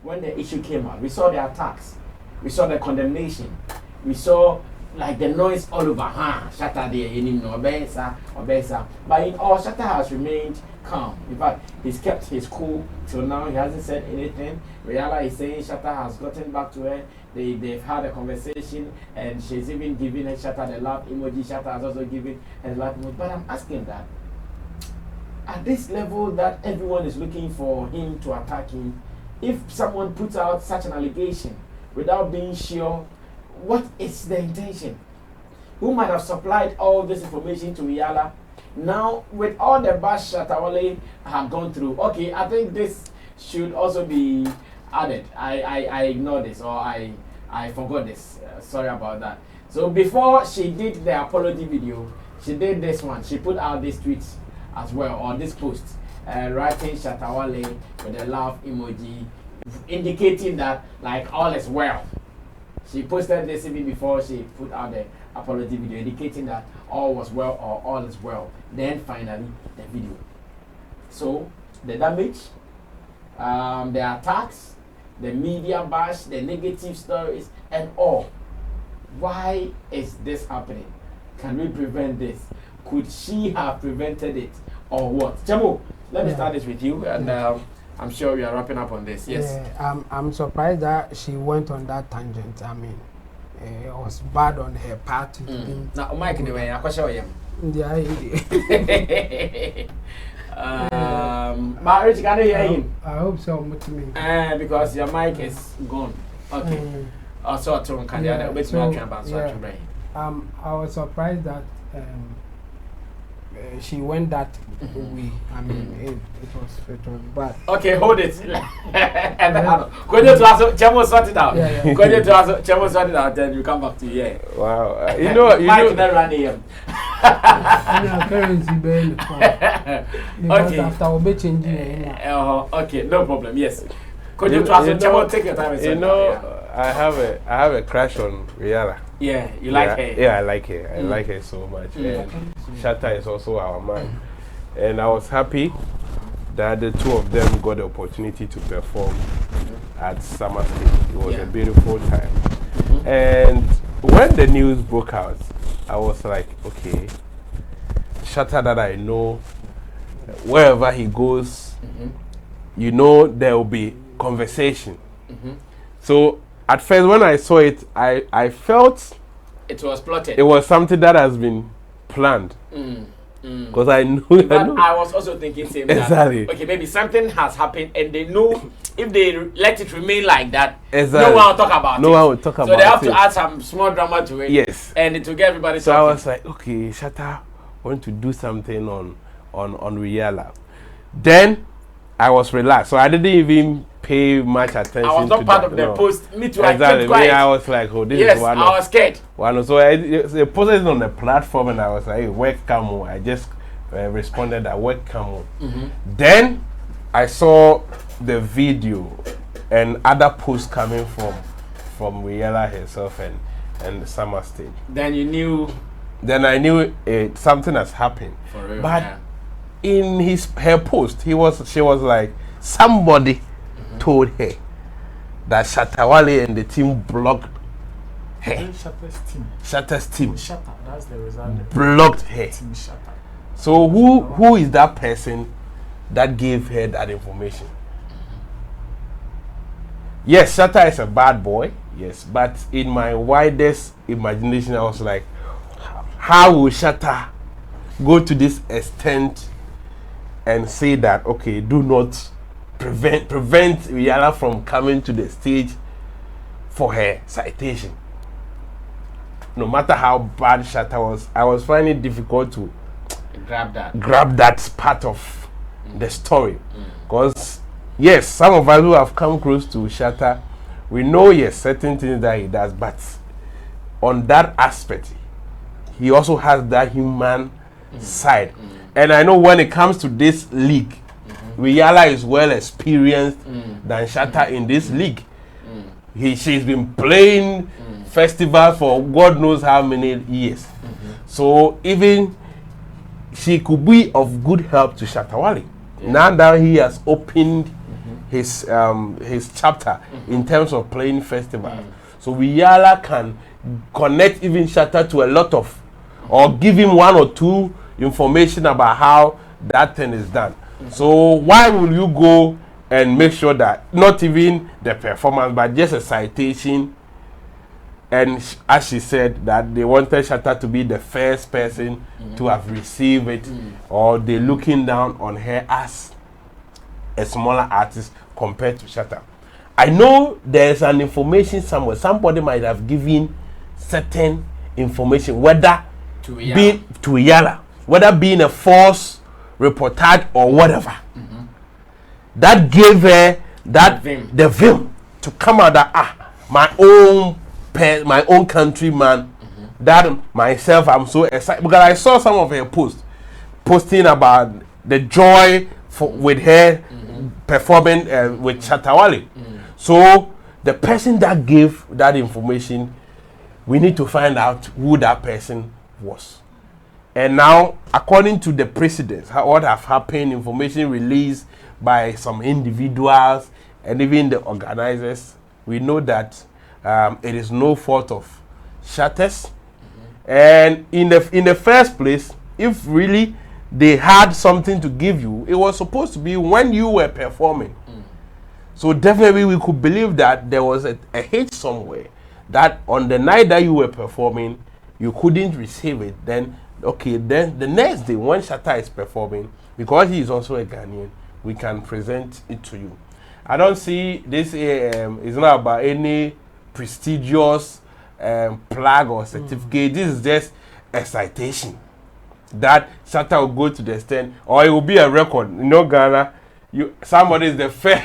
When the issue came out, we saw the attacks, we saw the condemnation, we saw like the noise all over. Shatta there, Obesa. But in all, Shatta has remained calm. In fact, he's kept his cool till now. He hasn't said anything. Riyala is saying Shatta has gotten back to her. They've had a conversation, and she's even given her Shatta the love emoji. Shatta has also given her love emoji. But I'm asking that, at this level that everyone is looking for him to attack him, if someone puts out such an allegation without being sure, what is the intention? Who might have supplied all this information to Wiyaala? Now, with all the bash Chattawale have gone through, okay, I think this should also be added. I ignored this, or I forgot this. Sorry about that. So before she did the apology video, she did this one. She put out this tweet as well, or this post, writing Chattawale with a love emoji, indicating that like all is well. She posted this even before she put out the apology video, indicating that all was well or all is well. Then finally the video. So the damage, the attacks, the media bash, the negative stories, and all. Why is this happening? Can we prevent this? Could she have prevented it, or what? Chamo, let me start this with you, and I'm sure we are wrapping up on this. Yes. Yeah, I'm surprised that she went on that tangent. I mean, it was bad on her part. Now, Mike, anyway, I question yeah. Marriage, can you hear him? I hope so. Because your mic is gone. Okay. Also, I was surprised that she went that way. I mean, it was bad. Okay, hold it. Go to us, Chamo sort it out. Go to us, Chamo sort it out, then you come back to here. Wow. You know. Mike never ran here. Okay. After we'll be changing. Okay, no problem. Yes. Could you trust Chamo? Take your time. You know, I have a crush on Riyala. Yeah, you like her? Yeah, I like her. I like her so much. And Shatta is also our man. And I was happy that the two of them got the opportunity to perform at Summer Stage. It was a beautiful time. And when the news broke out, I was like, okay, Shatta that I know, wherever he goes, you know there will be conversation. So at first when I saw it, I felt it was plotted. It was something that has been planned. Because I knew. I was also thinking same. Exactly. That, okay, maybe something has happened, and they know if they let it remain like that, exactly. No one will talk about it. No one will talk about it. So they have to add some small drama to it. Yes. And it will get everybody so talking. I was like, okay, Shatta want to do something on Wiyaala. Then I was relaxed, so I didn't even pay much attention. I was not part of the post. Me too. Exactly. I kept quiet. I was like, oh, this is one. Yes, I was scared. So I posted it on the platform, and I was like, hey, welcome. I just responded that welcome. Then I saw the video and other posts coming from Wiyaala herself and the Summer Stage. Then you knew. Then I knew something has happened. For real, but in her post, she was like, somebody told her that Chattawale and the team blocked her. Shatta's team. Shatta, that's the result. Blocked her. Team Shatta. So who is that person that gave her that information? Yes, Shatta is a bad boy. Yes, but in my widest imagination, I was like, how will Shatta go to this extent and say that, okay, do not prevent Wiyaala from coming to the stage for her citation? No matter how bad Shatta was, I was finding it difficult to grab that part of the story. Because yes, some of us who have come close to Shatta, we know yes certain things that he does, but on that aspect, he also has that human side. And I know when it comes to this league, Wiyaala is well experienced than Shatta in this league. She's been playing festival for God knows how many years. So even she could be of good help to Chattawale. Now that he has opened his chapter in terms of playing festivals. So Wiyaala can connect even Shatta to a lot of, or give him one or two information about how that thing is done. So why will you go and make sure that not even the performance but just a citation And as she said, that they wanted Shatta to be the first person to have received it, or they're looking down on her as a smaller artist compared to Shatta. I know there's an information somewhere. Somebody might have given certain information, whether to Wiyaala, whether being a false reportage or whatever. That gave her the vim to come out that my own countryman, that myself, I'm so excited because I saw some of her posts posting about the joy with her performing with Chattawale. So the person that gave that information, we need to find out who that person was. And now, according to the precedents, what have happened, information released by some individuals and even the organizers, we know that it is no fault of Shatta's. And in the first place, if really they had something to give you, it was supposed to be when you were performing. So definitely we could believe that there was a hit somewhere, that on the night that you were performing, you couldn't receive it. Then, okay, then the next day when Shatta is performing, because he is also a Ghanaian, we can present it to you. I don't see this is not about any prestigious plug or certificate. This is just a citation that Shatta will go to the extent, or it will be a record. You know, Ghana, somebody is the first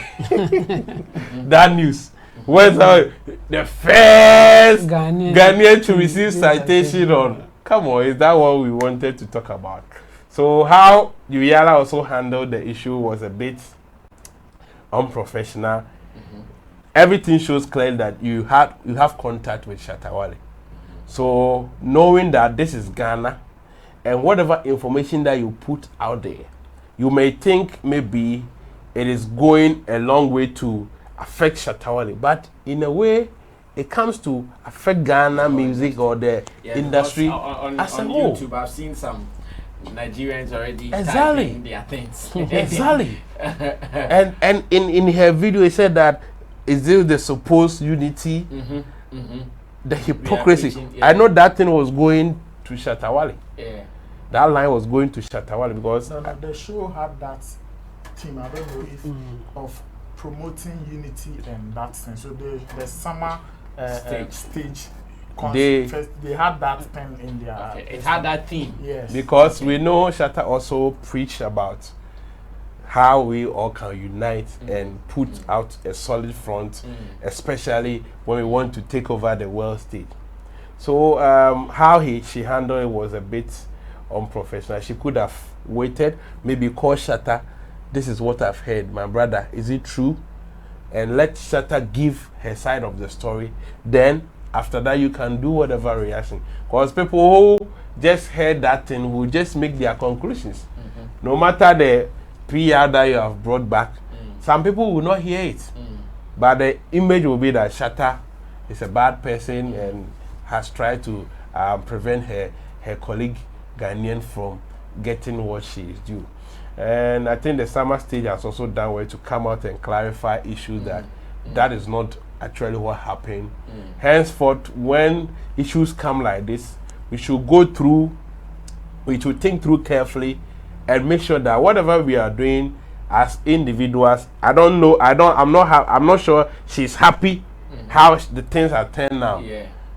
that news. Where's the first Ghanaian to receive citation on? Come on, is that what we wanted to talk about? So how Wiyaala also handled the issue was a bit unprofessional. Everything shows clearly that you have contact with Chattawale. So knowing that this is Ghana, and whatever information that you put out there, you may think maybe it is going a long way to affect Chattawale, but in a way, it comes to affect Ghana music or the industry as a whole. YouTube, I've seen some Nigerians already typing their things. Exactly. and in her video, it said that is this the supposed unity, the hypocrisy. I know that thing was going to Chattawale. Yeah. That line was going to Chattawale because the show had that theme. I don't know if of promoting unity and that thing. So the summer stage. They had that thing in their. Okay, it had that theme. Yes. Because we know Shatta also preached about how we all can unite and put out a solid front, especially when we want to take over the world stage. So how she handled it was a bit unprofessional. She could have waited, maybe call Shatta. This is what I've heard, my brother. Is it true? And let Shatta give her side of the story. Then after that, you can do whatever reaction. Because people who just heard that thing will just make their conclusions. No matter the PR that you have brought back, some people will not hear it. But the image will be that Shatta is a bad person and has tried to prevent her colleague Ghanaian from getting what she is due. And I think the summer stage has also done well to come out and clarify issues that is not actually what happened. Henceforth, when issues come like this, we should go through, we should think through carefully and make sure that whatever we are doing as individuals, I'm not sure she's happy how the things are turned now.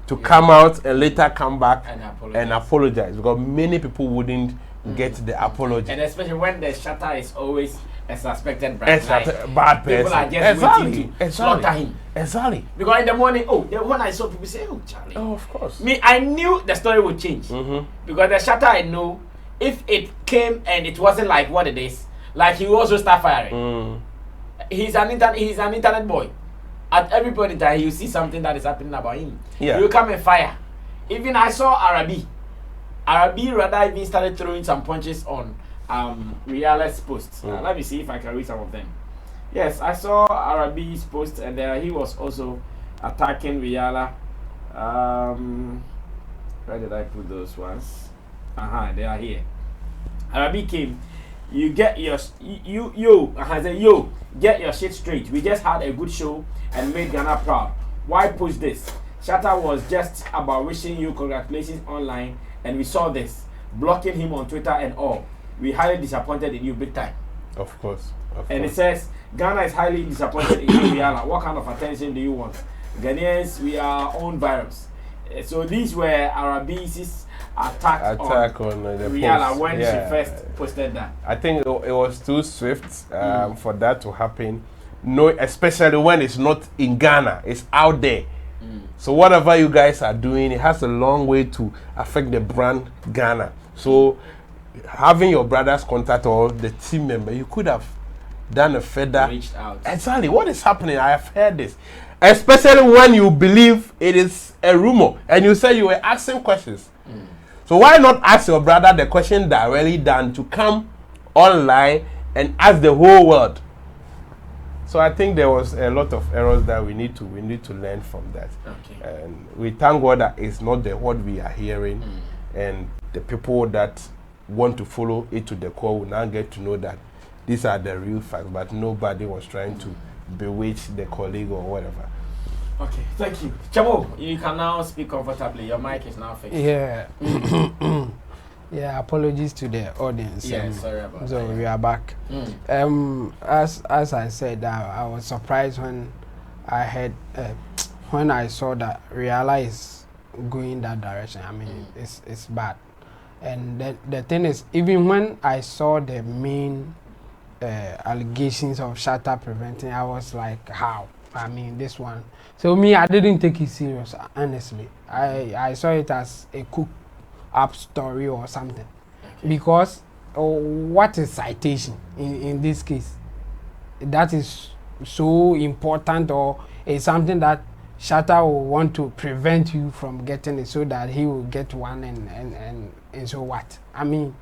To come out and later come back and apologize, because many people wouldn't get the apology. And especially when the Shatta is always a suspected bad person. People are just waiting to slaughter him. Exactly. Because in the morning, when I saw people say, oh, Charlie. Oh, of course. Me, I knew the story would change. Because the Shatta, I know, if it came and it wasn't like what it is, like he will also start firing. He's an internet boy. At every point in time, you see something that is happening about him. He will come and fire. Even I saw Arabi rather even started throwing some punches on Riyaala's posts. Let me see if I can read some of them. Yes, I saw Arabi's post, and he was also attacking Wiyaala. Where did I put those ones? They are here. Arabi came. You get your get your shit straight. We just had a good show and made Ghana proud. Why push this? Shatta was just about wishing you congratulations online, and we saw this, blocking him on Twitter and all. We highly disappointed in you big time. Of course. And it says, Ghana is highly disappointed in you, Wiyaala. What kind of attention do you want? Ghanaians, we are our own virus. So these were Arabi's attack on the Wiyaala when she first posted that. I think it was too swift for that to happen. No, especially when it's not in Ghana, it's out there. So whatever you guys are doing, it has a long way to affect the brand Ghana. So having your brother's contact or the team member, you could have done a further. Reached out. Exactly. What is happening? I have heard this. Especially when you believe it is a rumor and you say you were asking questions. So why not ask your brother the question directly than to come online and ask the whole world? So I think there was a lot of errors that we need to learn from that. Okay. And we thank God that it's not what we are hearing, and the people that want to follow it to the core will now get to know that these are the real facts, but nobody was trying to bewitch the colleague or whatever. Okay, thank you. Chamo, you can now speak comfortably. Your mic is now fixed. Yeah. Yeah, apologies to the audience. Yeah, sorry about that. So we are back. As I said, I was surprised when I heard, when I saw that Riyala is going that direction. I mean, it's bad. And the thing is, even when I saw the main allegations of Shatta preventing, I was like, how? I mean, this one. So me, I didn't take it serious, honestly. I saw it as a cook-up story or something. Because what is citation in this case? That is so important, or is something that Shatta will want to prevent you from getting it so that he will get one and so what? I mean,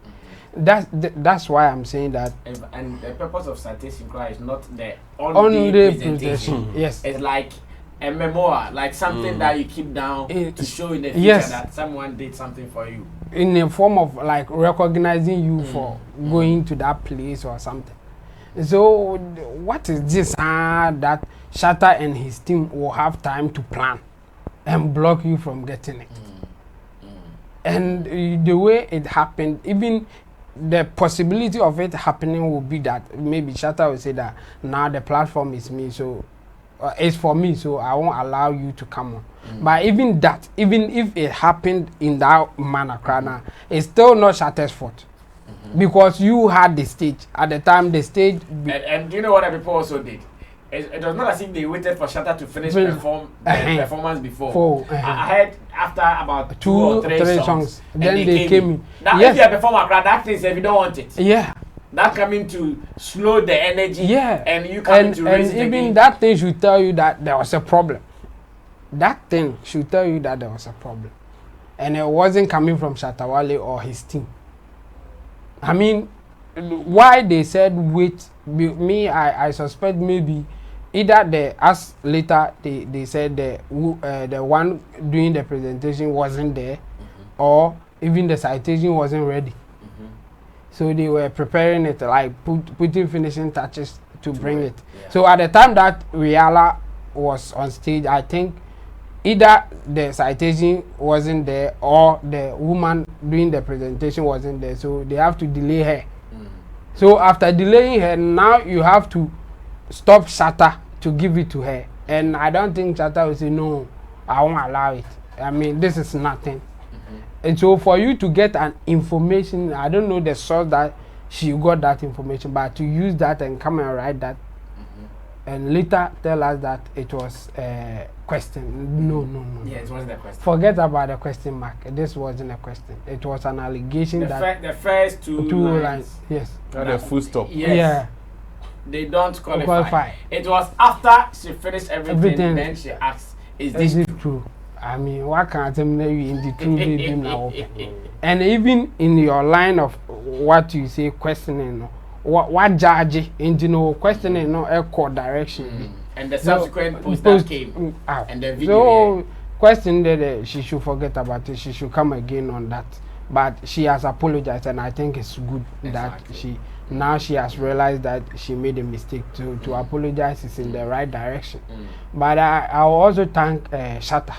that's why I'm saying that. And the purpose of citation cry is not the on the the presentation. Yes. It's like a memoir, like something that you keep down to show in the future that someone did something for you. In the form of like recognizing you for going to that place or something. So what is this that Shatta and his team will have time to plan and block you from getting it? And the way it happened, even the possibility of it happening will be that maybe Shatta will say that now the platform is me, so it's for me, so I won't allow you to come on. But even that, even if it happened in that manner, it's still not Shatta's fault. Because you had the stage. At the time, the stage... And do you know what the people also did? It was not as if they waited for Shatta to finish performance before. I heard after about two or three songs. Then they came in. Now, if you are performing, that thing, if you don't want it. Yeah. That coming to slow the energy. Yeah. And you coming to raise and even that thing should tell you that there was a problem. That thing should tell you that there was a problem. And it wasn't coming from Chattawale or his team. I mean, why they said wait, me, I suspect maybe either as later they said the one doing the presentation wasn't there, or even the citation wasn't ready. So they were preparing it, like putting finishing touches to bring it. Yeah. So at the time that Wiyaala was on stage, I think either the citation wasn't there or the woman doing the presentation wasn't there. So they have to delay her. So after delaying her, now you have to stop Shatta to give it to her. And I don't think Shatta will say, no, I won't allow it. I mean, this is nothing. And so for you to get an information, I don't know the source that she got that information, but to use that and come and write that and later tell us that it was a question. No. Yeah, it wasn't a question. Forget about the question mark. This wasn't a question. It was an allegation the first two lines. Yes. Not a full stop. Yes. Yeah. They don't qualify. It was after she finished everything. Then she asked, is this true? I mean, why can't I know you in the true now? And even in your line of what you say, questioning, what judge in questioning no echo direction. And the subsequent post that came out. And the video. So question that she should forget about it. She should come again on that. But she has apologized, and I think it's good that she has realized that she made a mistake. To apologize is in the right direction. But I will also thank Shatta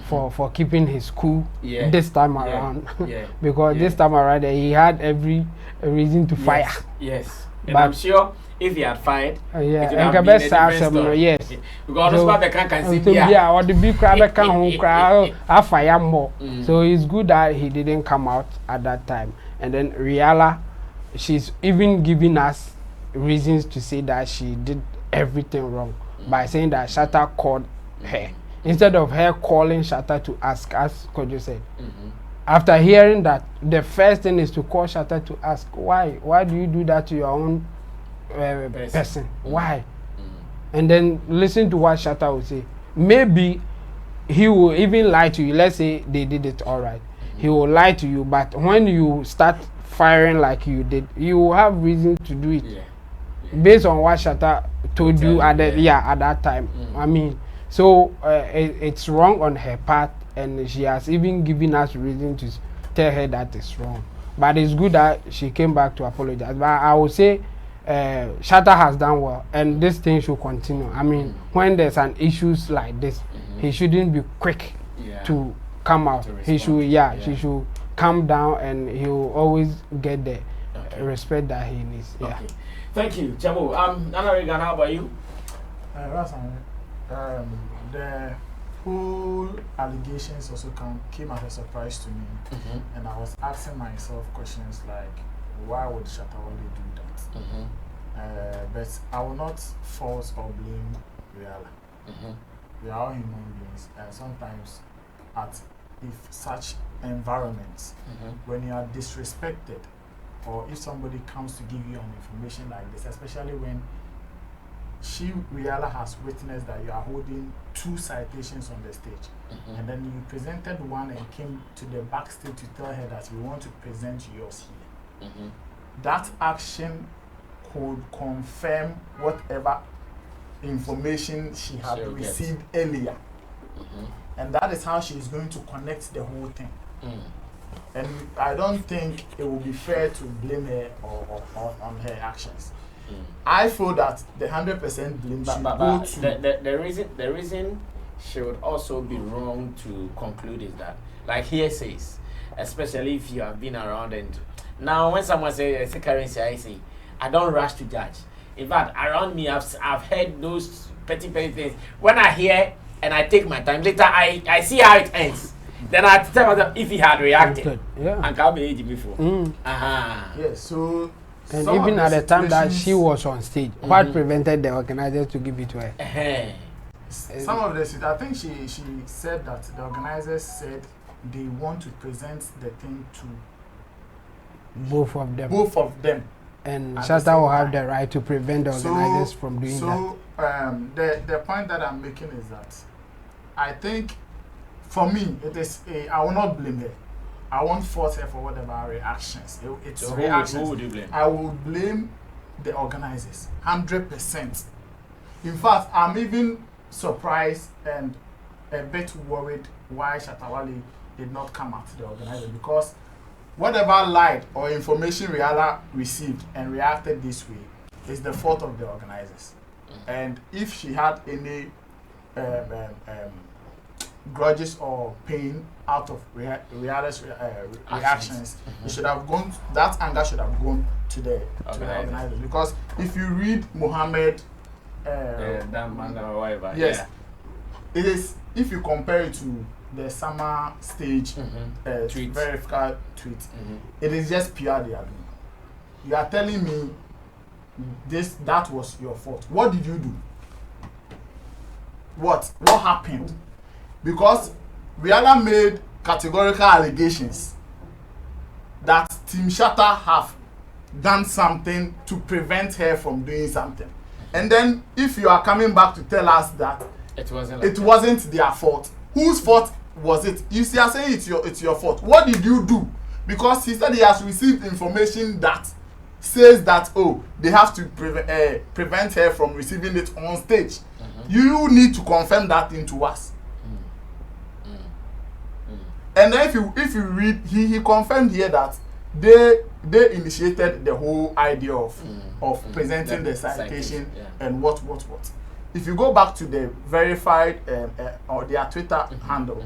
for keeping his cool this time around. Yeah. Because this time around he had every reason to fire. Yes. And but I'm sure if he had fired, yeah, it would and have been a different story. yes. Because so, what can see yeah, or the big crowd can home crowd, I fire more. So it's good that he didn't come out at that time. And then Riyala, she's even giving us reasons to say that she did everything wrong by saying that Shatta called her instead of her calling Shatta to ask, as Kojo said. After hearing that, the first thing is to call Shatta to ask why do you do that to your own person? Why? And then listen to what Shatta will say. Maybe he will even lie to you. Let's say they did it all right. He will lie to you, but when you start firing like you did, you will have reason to do it based on what Shatta told you at that time. I mean, so it's wrong on her part, and she has even given us reason to tell her that it's wrong. But it's good that she came back to apologize. But I would say Shatta has done well, and this thing should continue. I mean, when there's an issues like this, he shouldn't be quick to come out. He should, she should calm down, and he will always get the respect that he needs. Yeah. Okay. Thank you, Chabo. Nana Regan, how about you? The whole allegations also came as a surprise to me, and I was asking myself questions like, why would Chattawale do that? But I will not fault or blame Wiyaala. We are all human beings, and sometimes if such environments, when you are disrespected, or if somebody comes to give you an information like this, especially when Wiyaala has witnessed that you are holding 2 citations on the stage, and then you presented one and came to the backstage to tell her that you want to present yours here. That action could confirm whatever information she had received earlier. And that is how she is going to connect the whole thing. And I don't think it will be fair to blame her on her actions. I feel that the 100% blame should go to the reason she would also be wrong to conclude is that, like here says, especially if you have been around, and now when someone says currency, I say I don't rush to judge. In fact, around me I've heard those petty things. When I hear and I take my time, later I see how it ends. Then I tell myself if he had reacted, and can't be age before. Yes, so. And even at the time that she was on stage, what prevented the organizers to give it to her? Some of the, I think she said that the organizers said they want to present the thing to both of them. And Shatta will have the right to prevent the organizers from doing that. So the point that I'm making is that I think for me it is I will not blame her. I won't fault her for whatever reactions. It's so reactions. Who would you blame? I will blame the organizers, 100%. In fact, I'm even surprised and a bit worried why Chattawale did not come out to the organizer, because whatever light or information Wiyaala received and reacted this way is the fault of the organizers. And if she had any grudges or pain out of Wiyaala's reactions, it should have gone. That anger should have gone to the organizers. Because if you read Muhammad, yes, it is. If you compare it to the summer stage verified tweet, it is just PR they are doing. You are telling me that was your fault. What did you do? What happened? Because Wiyaala made categorical allegations that Team Shatta have done something to prevent her from doing something. And then if you are coming back to tell us that it wasn't their fault, whose fault was it? You are saying it's your fault. What did you do? Because he said he has received information that says that they have to prevent her from receiving it on stage. You need to confirm that thing to us. And then if you read, he confirmed here that they initiated the whole idea of presenting the citation and what. if you go back to the verified or their Twitter handle,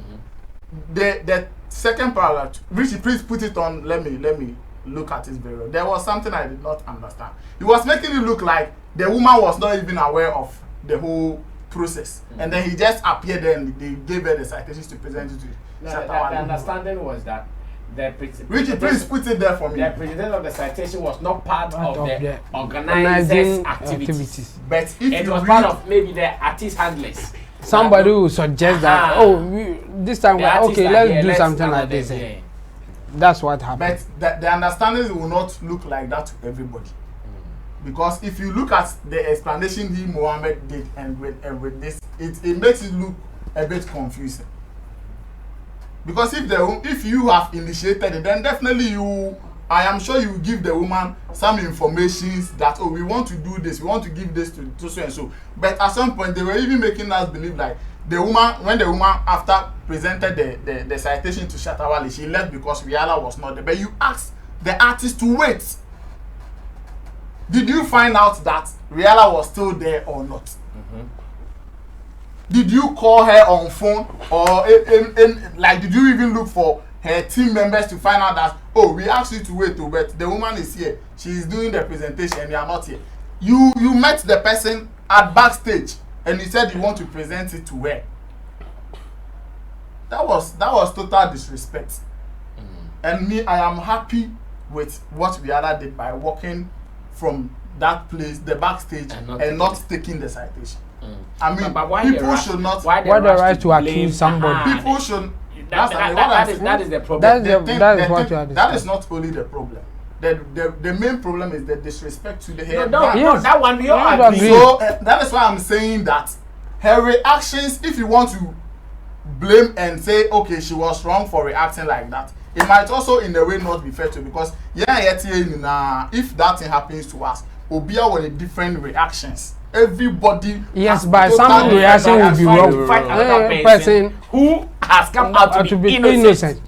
the second paragraph, Richie, please put it on. Let me look at it very well. There was something I did not understand. He was making it look like the woman was not even aware of the whole process, and then he just appeared there and they gave her the citations to present it to. The understanding was that Richie, please put it there for me. The president of the citation was not part of the organizers' activities. But if it was part of maybe the artist handlers. Somebody will suggest that, this time, okay, let's do something like this. Yeah. That's what happened. But the understanding will not look like that to everybody. Because if you look at the explanation Mohammed did and with this, it makes it look a bit confusing. Because if you have initiated it, then definitely I am sure you will give the woman some information that, we want to do this, we want to give this to so and so. But at some point, they were even making us believe like when the woman after presented the citation to Chattawale, she left because Wiyaala was not there. But you asked the artist to wait. Did you find out that Wiyaala was still there or not? Did you call her on phone or did you even look for her team members to find out that, we asked you to wait, but the woman is here, she is doing the presentation and you are not here? You met the person at backstage and you said you want to present it to her. That was total disrespect. And me, I am happy with what Wiyaala did by walking from that place, the backstage, and not taking the citation. I mean, but people should not. Why the right to accuse somebody? People should. That is the problem. That is not only the problem. The main problem is the disrespect to the head. No, that one we all agree. So that is why I'm saying that her reactions, if you want to blame and say, okay, she was wrong for reacting like that, it might also in a way not be fair to her, because if that thing happens to us, Obia will have different reactions. Everybody, yes, by some reaction will be wrong. Fight another person who has come out to be innocent.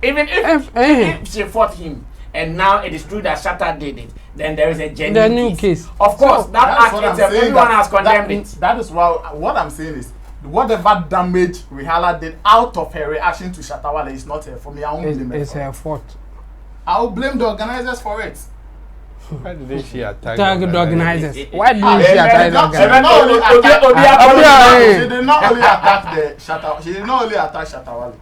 Even if she fought him, and now it is true that Shatta did it, then there is a genuine case. Of course, that act itself, everyone has condemned it. That is what I'm saying is, whatever damage Wiyaala did out of her reaction to Chattawale is not her. For me, I won't blame her. It's her fault. I will blame the organizers for it. Why didn't she attack the organizers? Why didn't she attack the organizers? She did not only attack the Shatta. She did not only attack Chattawale.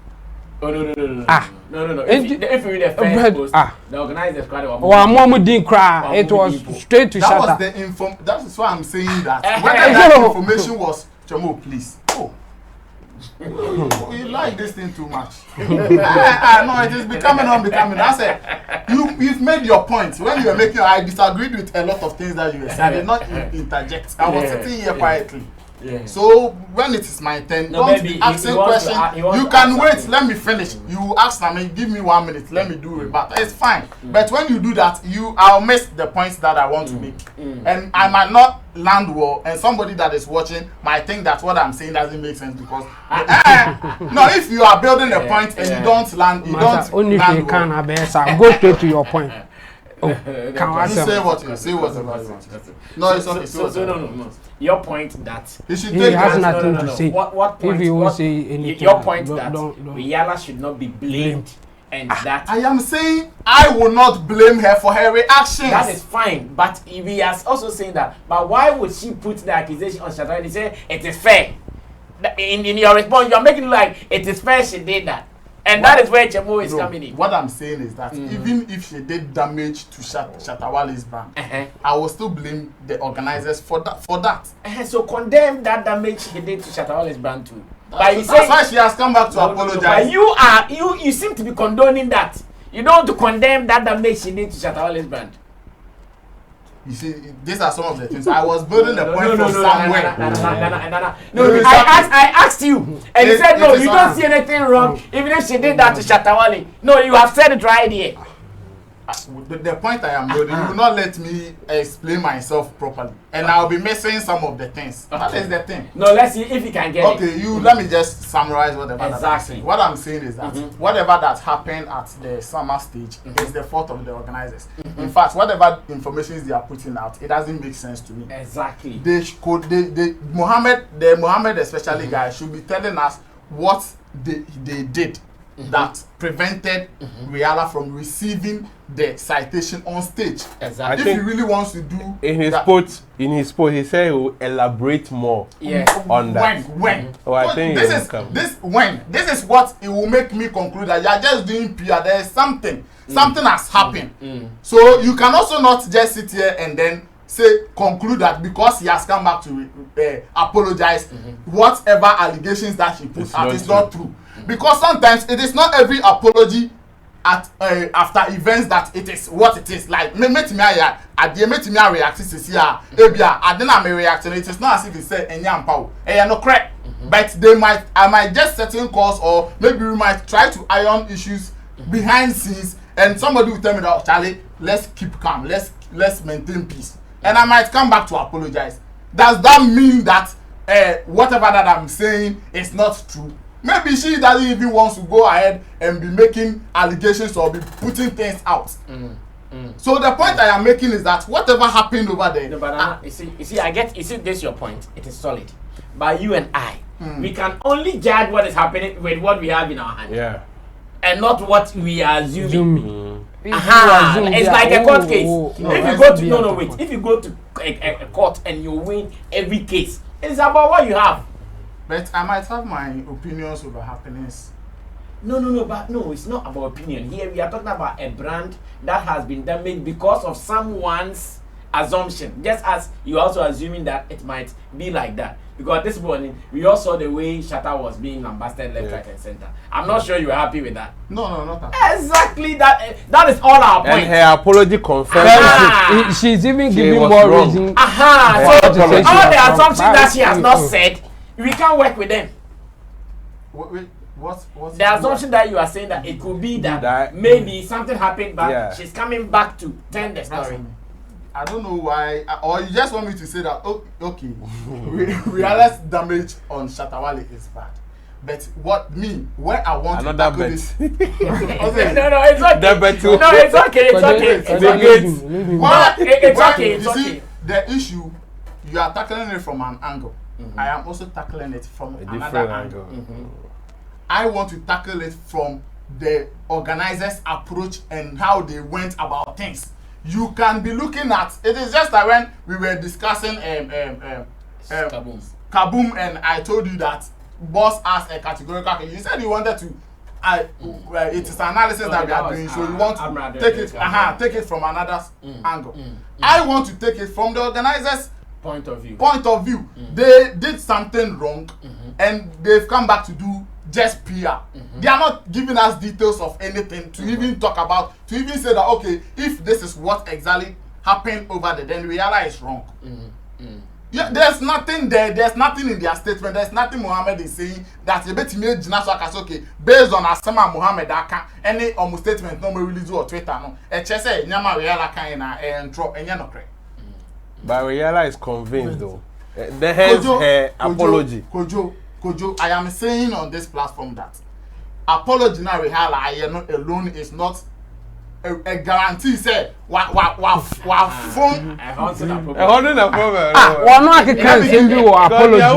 Oh no. If you read the first post, the organizers cried about. It was straight to Shatta. That is why I'm saying that. Whether that information was Chamo, please. You like this thing too much. No, it is becoming unbecoming. I said, you've made your point. When you were making, I disagreed with a lot of things that you were saying. I did not interject. I was sitting here quietly. Yeah. So when it is my turn, don't be asking questions. You can wait. Let me finish. You ask Sammy, give me 1 minute. Let me do it. But it's fine. But when you do that, I'll miss the points that I want to make, and I might not land well. And somebody that is watching might think that what I'm saying doesn't make sense because no, if you are building a point and you don't land, you don't. Only if you can have go straight to your point. Say what you want. No, it's not. No. Your point that he has nothing to say. What point? If you won't say anything, your point that Wiyaala should not be blamed, and that I am saying I will not blame her for her reactions. That is fine, but we are also saying that. But why would she put the accusation on Shatta and say it is fair? In your response, you are making it like it is fair she did that. And that is where Chemo is coming in. What I'm saying is that even if she did damage to Chattawale's brand, I will still blame the organizers for that. So condemn that damage she did to Chattawale's brand too. That's why she has come back to apologize. But you seem to be condoning that. You don't want to condemn that damage she did to Chattawale's brand. You see, these are some of the things. I was building a point from somewhere. No, I asked you, and you said no. You don't see anything wrong, even if she did that to Chattawale. No, you have said it right here. the point I am building, you will not let me explain myself properly, and I'll be missing some of the things. That is the thing. No, let's see if you can get it. Okay, let me just summarize whatever. Exactly. What I'm saying is that whatever that happened at the summer stage is the fault of the organizers. In fact, whatever information they are putting out, it doesn't make sense to me. Exactly. The Mohammed especially guys should be telling us what they did that prevented Wiyaala from receiving the citation on stage. Exactly. If he really wants to do in his post, he said he will elaborate more on that. When? Oh, I think this is what it will make me conclude that you are just doing PR. There is something has happened. So you can also not just sit here and then conclude that because he has come back to apologize, whatever allegations that he put out is not true. Because sometimes it is not every apology at after events that it is what it is. Like me react it is not as if he said no correct. But I might just certain cause, or maybe we might try to iron issues behind scenes, and somebody will tell me that, Charlie, let's keep calm, let's maintain peace, and I might come back to apologize. Does that mean that whatever that I'm saying is not true? Maybe she doesn't even want to go ahead and be making allegations or be putting things out. So the point I am making is that whatever happened over there. No, but you see, this your point. It is solid. But you and I, we can only judge what is happening with what we have in our hand. Yeah. And not what we are assuming. It's like a court case. If you go to a court and you win every case, it's about what you have. But I might have my opinions over happenings. No, it's not about opinion. Here we are talking about a brand that has been damaged because of someone's assumption. Just as you also assuming that it might be like that. Because this morning, we all saw the way Shatta was being lambasted left, right, and center. I'm not sure you were happy with that. No, not at all. Exactly, that is all our point. And her apology confirmed she's even giving more reason. So all the assumptions that she has not said, we can't work with them. What's the assumption that you are saying that it could be that maybe something happened, but she's coming back to tell the story. I don't know why, or you just want me to say that, okay, Wiyaala's damage on Chattawale is bad. But where I want to tackle this. No, it's okay. It's okay. The issue, you are tackling it from an angle. I am also tackling it from another angle. I want to tackle it from the organizers' approach and how they went about things. You can be looking at it. Is just like when we were discussing Cabum, and I told you that boss asked a categorical. You said you wanted to. It is analysis that we are doing, so you want to take it from another angle. I want to take it from the organizers' point of view. They did something wrong, and they've come back to do just PR. They are not giving us details of anything to even talk about, to even say that, okay, if this is what exactly happened over there, then Wiyaala is wrong. Yeah, there's nothing there. There's nothing in their statement. There's nothing Mohammed is saying that you bet me okay, based on Asama Mohammed Aka, any almost statement no release or Twitter no. Say Nyama Wiyaala can and drop and no correct. But Wiyaala is convinced though. Hence her apology. Kojo, I am saying on this platform that apology now Wiyaala I am not alone is not a guarantee. Say wa phone. One no I can send you apology.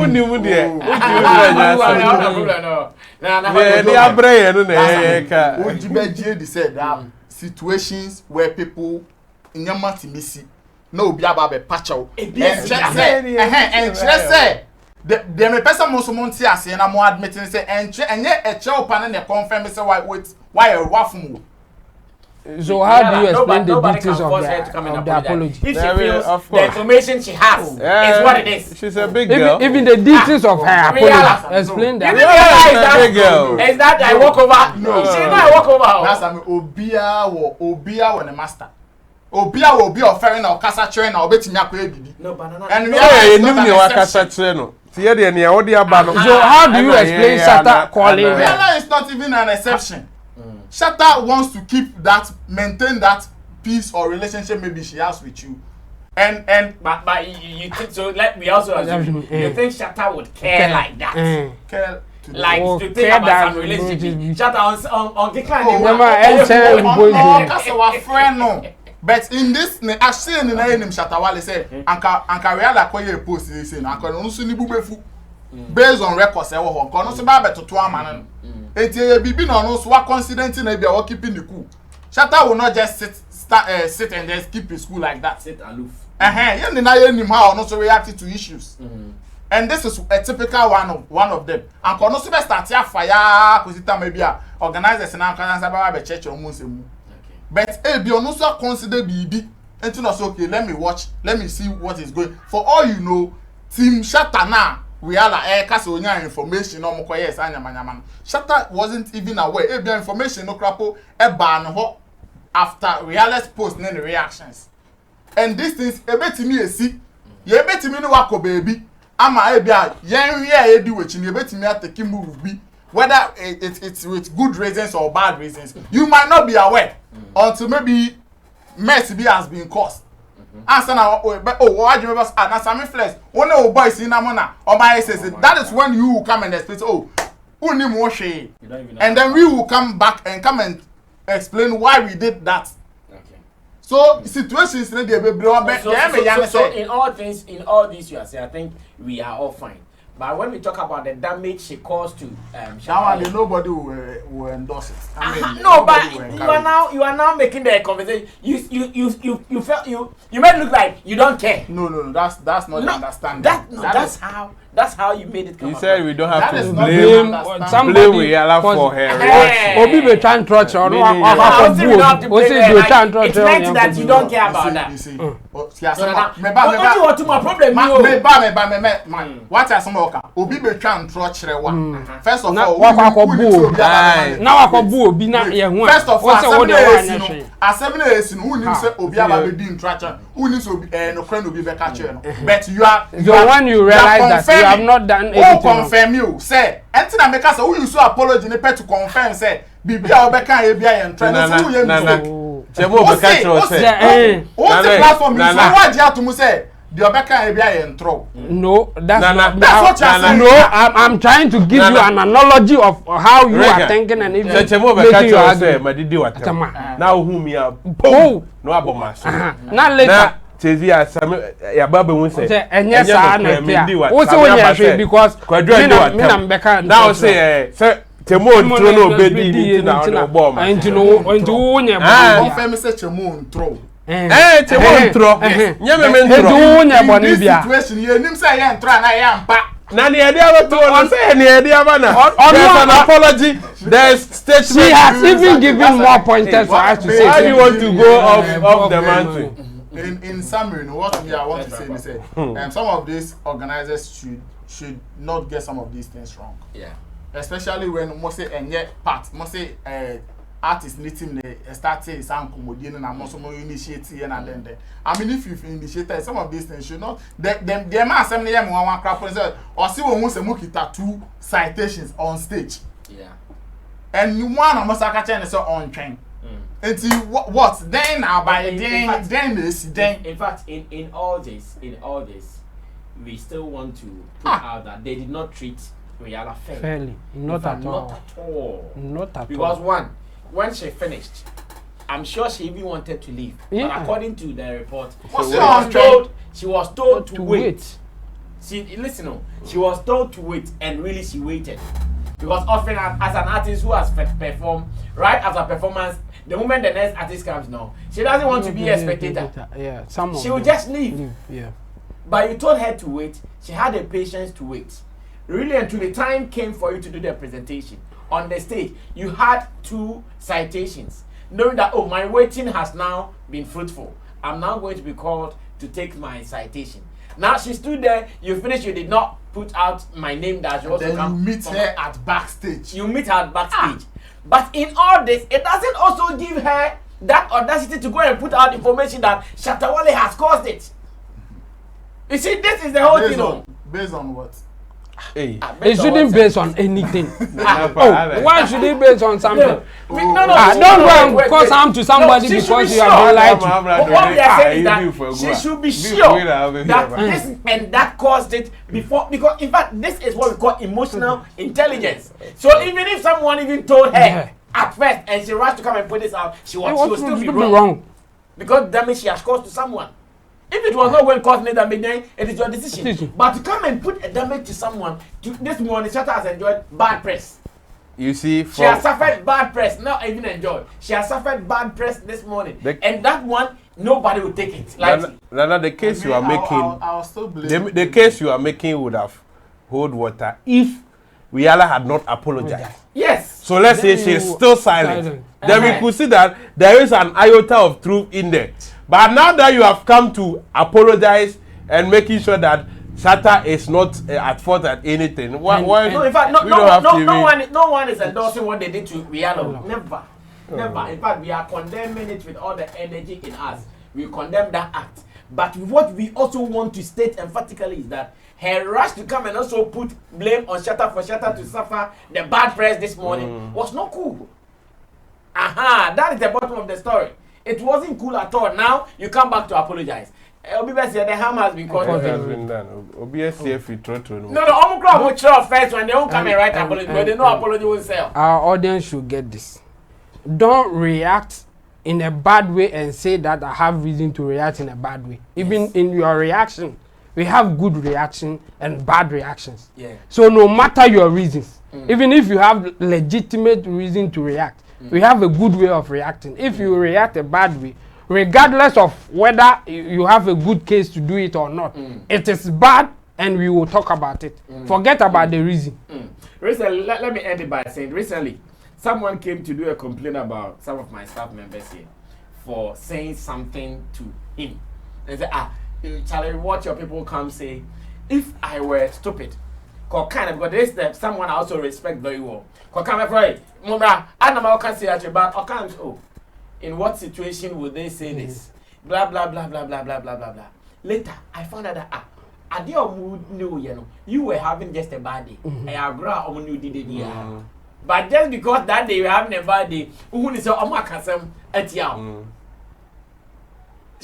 Situations where people in your matimisi no be about a patch out. And say the me person most monti ase na mo admitting say and yet a chow pan and confirm say why a waffle. So how do you explain the details of the apology? If she feels the information she has is what it is. She's a big girl. Even the details of her apology. Explain that. Is that I walk over? No. She know I walk over. That's Obia when the master. Obia will be offering our casa train or betting your baby. No banana. And we are casa train. So how do you explain Shatta calling? Wiyaala is not even an exception. Shatta wants to maintain that peace or relationship maybe she has with you. And but you think so? Let me also assume you think Shatta would care like that? Care to think about some relationship. Shatta on decline. Friend no. But in this, I see in the name Chattawale said, Anka Riyala koye post this saying, Anka no so ni bubefu based on records e wo ho. Anka no so ba beto to ama no. Eti bibi no no so wa confident na bia wo keeping the cool. Shatta will not just sit and just keep his school like that. Sit aloof. You na ye nim how no so react to issues. And this is a typical one of them. And no so be start ya fire kusita maybe organizers na kan answer ba be church o mu nsemu. But be no so consider BB and to okay, let me watch, let me see what is going. For all you know, Team Shatta na Wiyaala kase onya information no mo koye anyamanyama. Shatta wasn't even aware. Be information no crapo ba no ho after Wiyaala's post and the reactions. And these things ebetimi esi ye ebetimi no wako baby ama ebia yen ye edi wechi ni ebetimi atake move bi whether it's with good reasons or bad reasons. You might not be aware until maybe mess has been caused. Answer now why do you remember na Sammy flex one of boys in amona or my says that is when you will come and explain uni mo hwe and then we will come back and come and explain why we did that. So situations in the so in all these you are saying I think we are all fine. But when we talk about the damage she caused to Shatta, nobody will endorse it. I mean, no, but you are now making the conversation. You felt you made it look like you don't care. No, that's not the understanding. That's how you made it come. He said we don't have that to blame Wiyaala for her. Obi be trying to touch or no. It's meant that you don't care about that. You see. What are some of Obi be trying to touch one. First of all, first of all, assembly is who needs Obi aba be in traction. Who needs Obi no friend Obi be catch you. But you are the one you realize that you have not done anything. Confirm you say anything that make us who you so apology ne to confirm say bibi a obeka e bia ye ntra no so you mistake. Chemo be catch you say what's the platform you so why dia to mu say the obeka e bia ye ntro. No, that's what you're saying. No, I'm trying to give you an analogy of how you are thinking and if Chemo be catch you say madidi watem. Now who me a no abomas. Now later Tezi ya Sammy ya baba won say enye sa na pia wo se won ya because me na mbeka now say Chemo ntro no obedi na no bom ntino wonye confirm say Chemo ntro Chemo ntro nyeme me ntro wonye boni bia situation ye nim say ye ntro na ye ampa na ne ede abato on say ne ede abana there's an apology there's statement. She has even given more pointers for us to say why do you want to go off the mountain. In summary, what I want to say is some of these organizers should not get some of these things wrong. Yeah. Especially when most say artists need to start saying some comedian and most more initiative and then. I mean, if you've initiated some of these things, should not them are some them one crap or see when once a muki tattoo citations on stage. Yeah. And you want a massacre and so on train. What then by in fact in all this we still want to put out that they did not treat Wiyaala fairly. Not at all. Because one, when she finished, I'm sure she even wanted to leave. But according to the report, she was told to wait. She was told to wait, and really she waited. Because often as an artist who has performed right after performance, the moment the next artist comes now, she doesn't want to be a spectator. Yeah, she will just leave. Yeah. But you told her to wait. She had the patience to wait. Really, until the time came for you to do the presentation on the stage, you had 2 citations, knowing that my waiting has now been fruitful. I'm now going to be called to take my citation. Now she stood there. You finished. You did not put out my name that you also come. You meet her at backstage. You meet her at backstage. But in all this, it doesn't also give her that audacity to go and put out information that Chattawale has caused it. You see, this is the whole thing. Based on what? Hey. It shouldn't based on anything. Why should it based on something? No, don't go and cause harm to somebody because you are like what we are saying is that she should be sure that this and that caused it before, because in fact this is what we call emotional intelligence. So even if someone even told her at first and she rushed to come and put this out, she was still be wrong because damage she has caused to someone. If it was not well caused damage, then it is your decision. But to come and put a damage to someone, this morning Shatta has enjoyed bad press. You see, she has suffered bad press, not even enjoyed. She has suffered bad press this morning, and that one nobody will take it. Like Nana, the case you are making, I'll still blame the case you are making would have hold water if Wiyaala had not apologized. Yes. So let's say she's still silent. Then we could see that there is an iota of truth in there. But now that you have come to apologize and making sure that Shatta is not at fault at anything, why? No, in fact, no one is endorsing what they did to Wiyaala. Never. In fact, we are condemning it with all the energy in us. We condemn that act. But what we also want to state emphatically is that her rush to come and also put blame on Shatta for Shatta to suffer the bad press this morning was not cool. That is the bottom of the story. It wasn't cool at all. Now you come back to apologize. Obi said the harm has been caused. What has been done? Obi said if we try to. No, Omicron will throw first when they don't come and write apology, but they know apology will sell. Our audience should get this. Don't react in a bad way and say that I have reason to react in a bad way. Even in your reaction, we have good reaction and bad reactions. Yeah. So no matter your reasons, even if you have legitimate reason to react, we have a good way of reacting. If you react a bad way, regardless of whether you have a good case to do it or not, it is bad and we will talk about it. Forget about the reason. Recently, let me end it by saying, recently, someone came to do a complaint about some of my staff members here for saying something to him. They said, Charlie, what your people come say, if I were stupid, because there is someone I also respect very well. In what situation would they say this? Blah, blah, blah, blah, blah, blah, blah, blah, blah. Later, I found out that, you were having just a bad day. But just because that day you were having a bad day,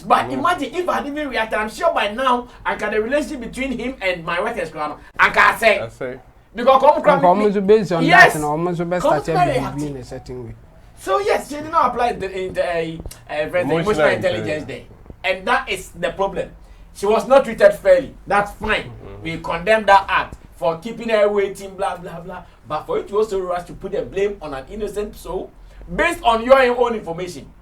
but imagine if I had even reacted, I'm sure by now, the relationship between him and my workers, I can say. Because almost based on that and almost best started being a certain way. So yes, she did not apply the emotional intelligence there. And that is the problem. She was not treated fairly. That's fine. We condemn that act for keeping her waiting, blah, blah, blah. But for you to also rush to put the blame on an innocent soul, based on your own information.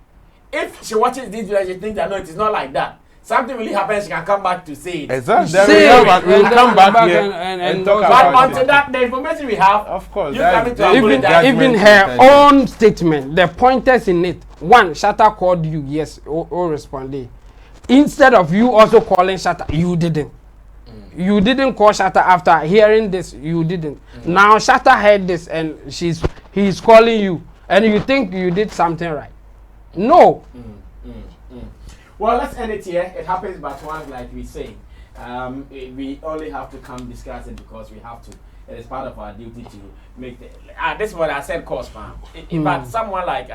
If she watches this video, she thinks that no, it is not like that. Something really happens, she can come back to say it. Exactly. We'll come back here and talk about it. But until that, the information we have, of course, even her own statement, the pointers in it. One, Shatta called you, yes, or responded. Instead of you also calling Shatta, you didn't. You didn't call Shatta after hearing this. You didn't. Now Shatta heard this and he's calling you, and you think you did something right. No. Well, let's end it here. It happens but once, like we say. We only have to come discuss it because we have to. It is part of our duty to make the. This is what I said, course, man. In fact, someone like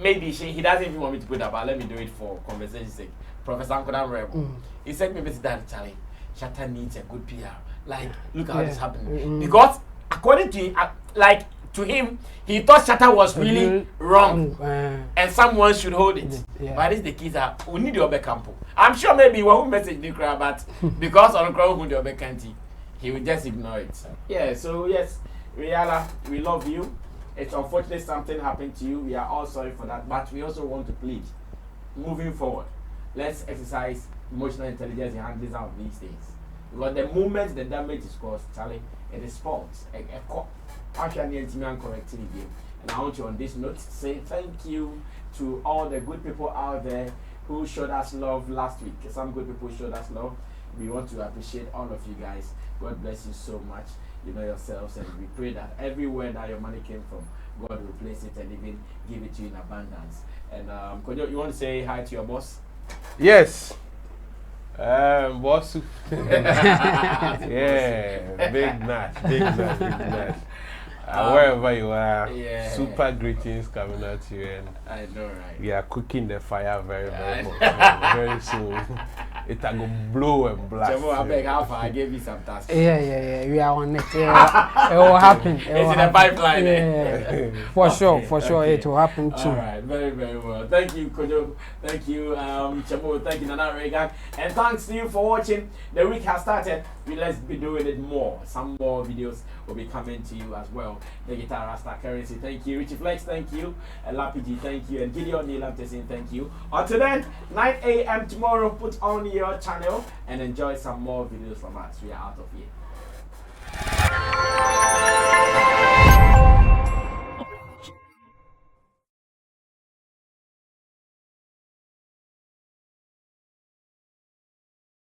maybe he doesn't even want me to put that, but let me do it for conversation's sake. Professor Amerado, he sent me this that Charlie, Shatta needs a good PR. Like, look how this happened. Because according to him, to him, he thought Shatta was really wrong, and someone should hold it. But this the kids are we need your campo. I'm sure maybe one will message the crowd, but because on the crowd who the canty, he will just ignore it. Yeah. So yes, Wiyaala, we love you. It's unfortunate something happened to you. We are all sorry for that, but we also want to plead, moving forward, let's exercise emotional intelligence in handling some of these things. Because the moment the damage is caused, Charlie, it is fault. Actually, and correcting again. And I want you on this note say thank you to all the good people out there who showed us love last week. Some good people showed us love. We want to appreciate all of you guys. God bless you so much. You know yourselves, and we pray that everywhere that your money came from, God will place it and even give it to you in abundance. And Kojo, you want to say hi to your boss? Yes. Boss. Yeah, big Nash. Wherever you are, super greetings coming at you, and I know, right? We are cooking the fire very much. Very soon. It will blow and blast. I beg how far I gave you some tasks. Yeah. We are on it. Yeah. It will happen. It's in the pipeline. Yeah. For sure, it will happen too. All right, very, very well. Thank you, Kojo. Thank you, Chamo. Thank you, Nana Regan. And thanks to you for watching. The week has started. Let's be doing it more. Some more videos will be coming to you as well. The Guitar Rasta Currency, thank you. Richie Flex, thank you. Lapiji, thank you. And Gideon Neil Amtesin, thank you. Until then, 9 a.m. tomorrow, put on your channel and enjoy some more videos from us. We are out of here.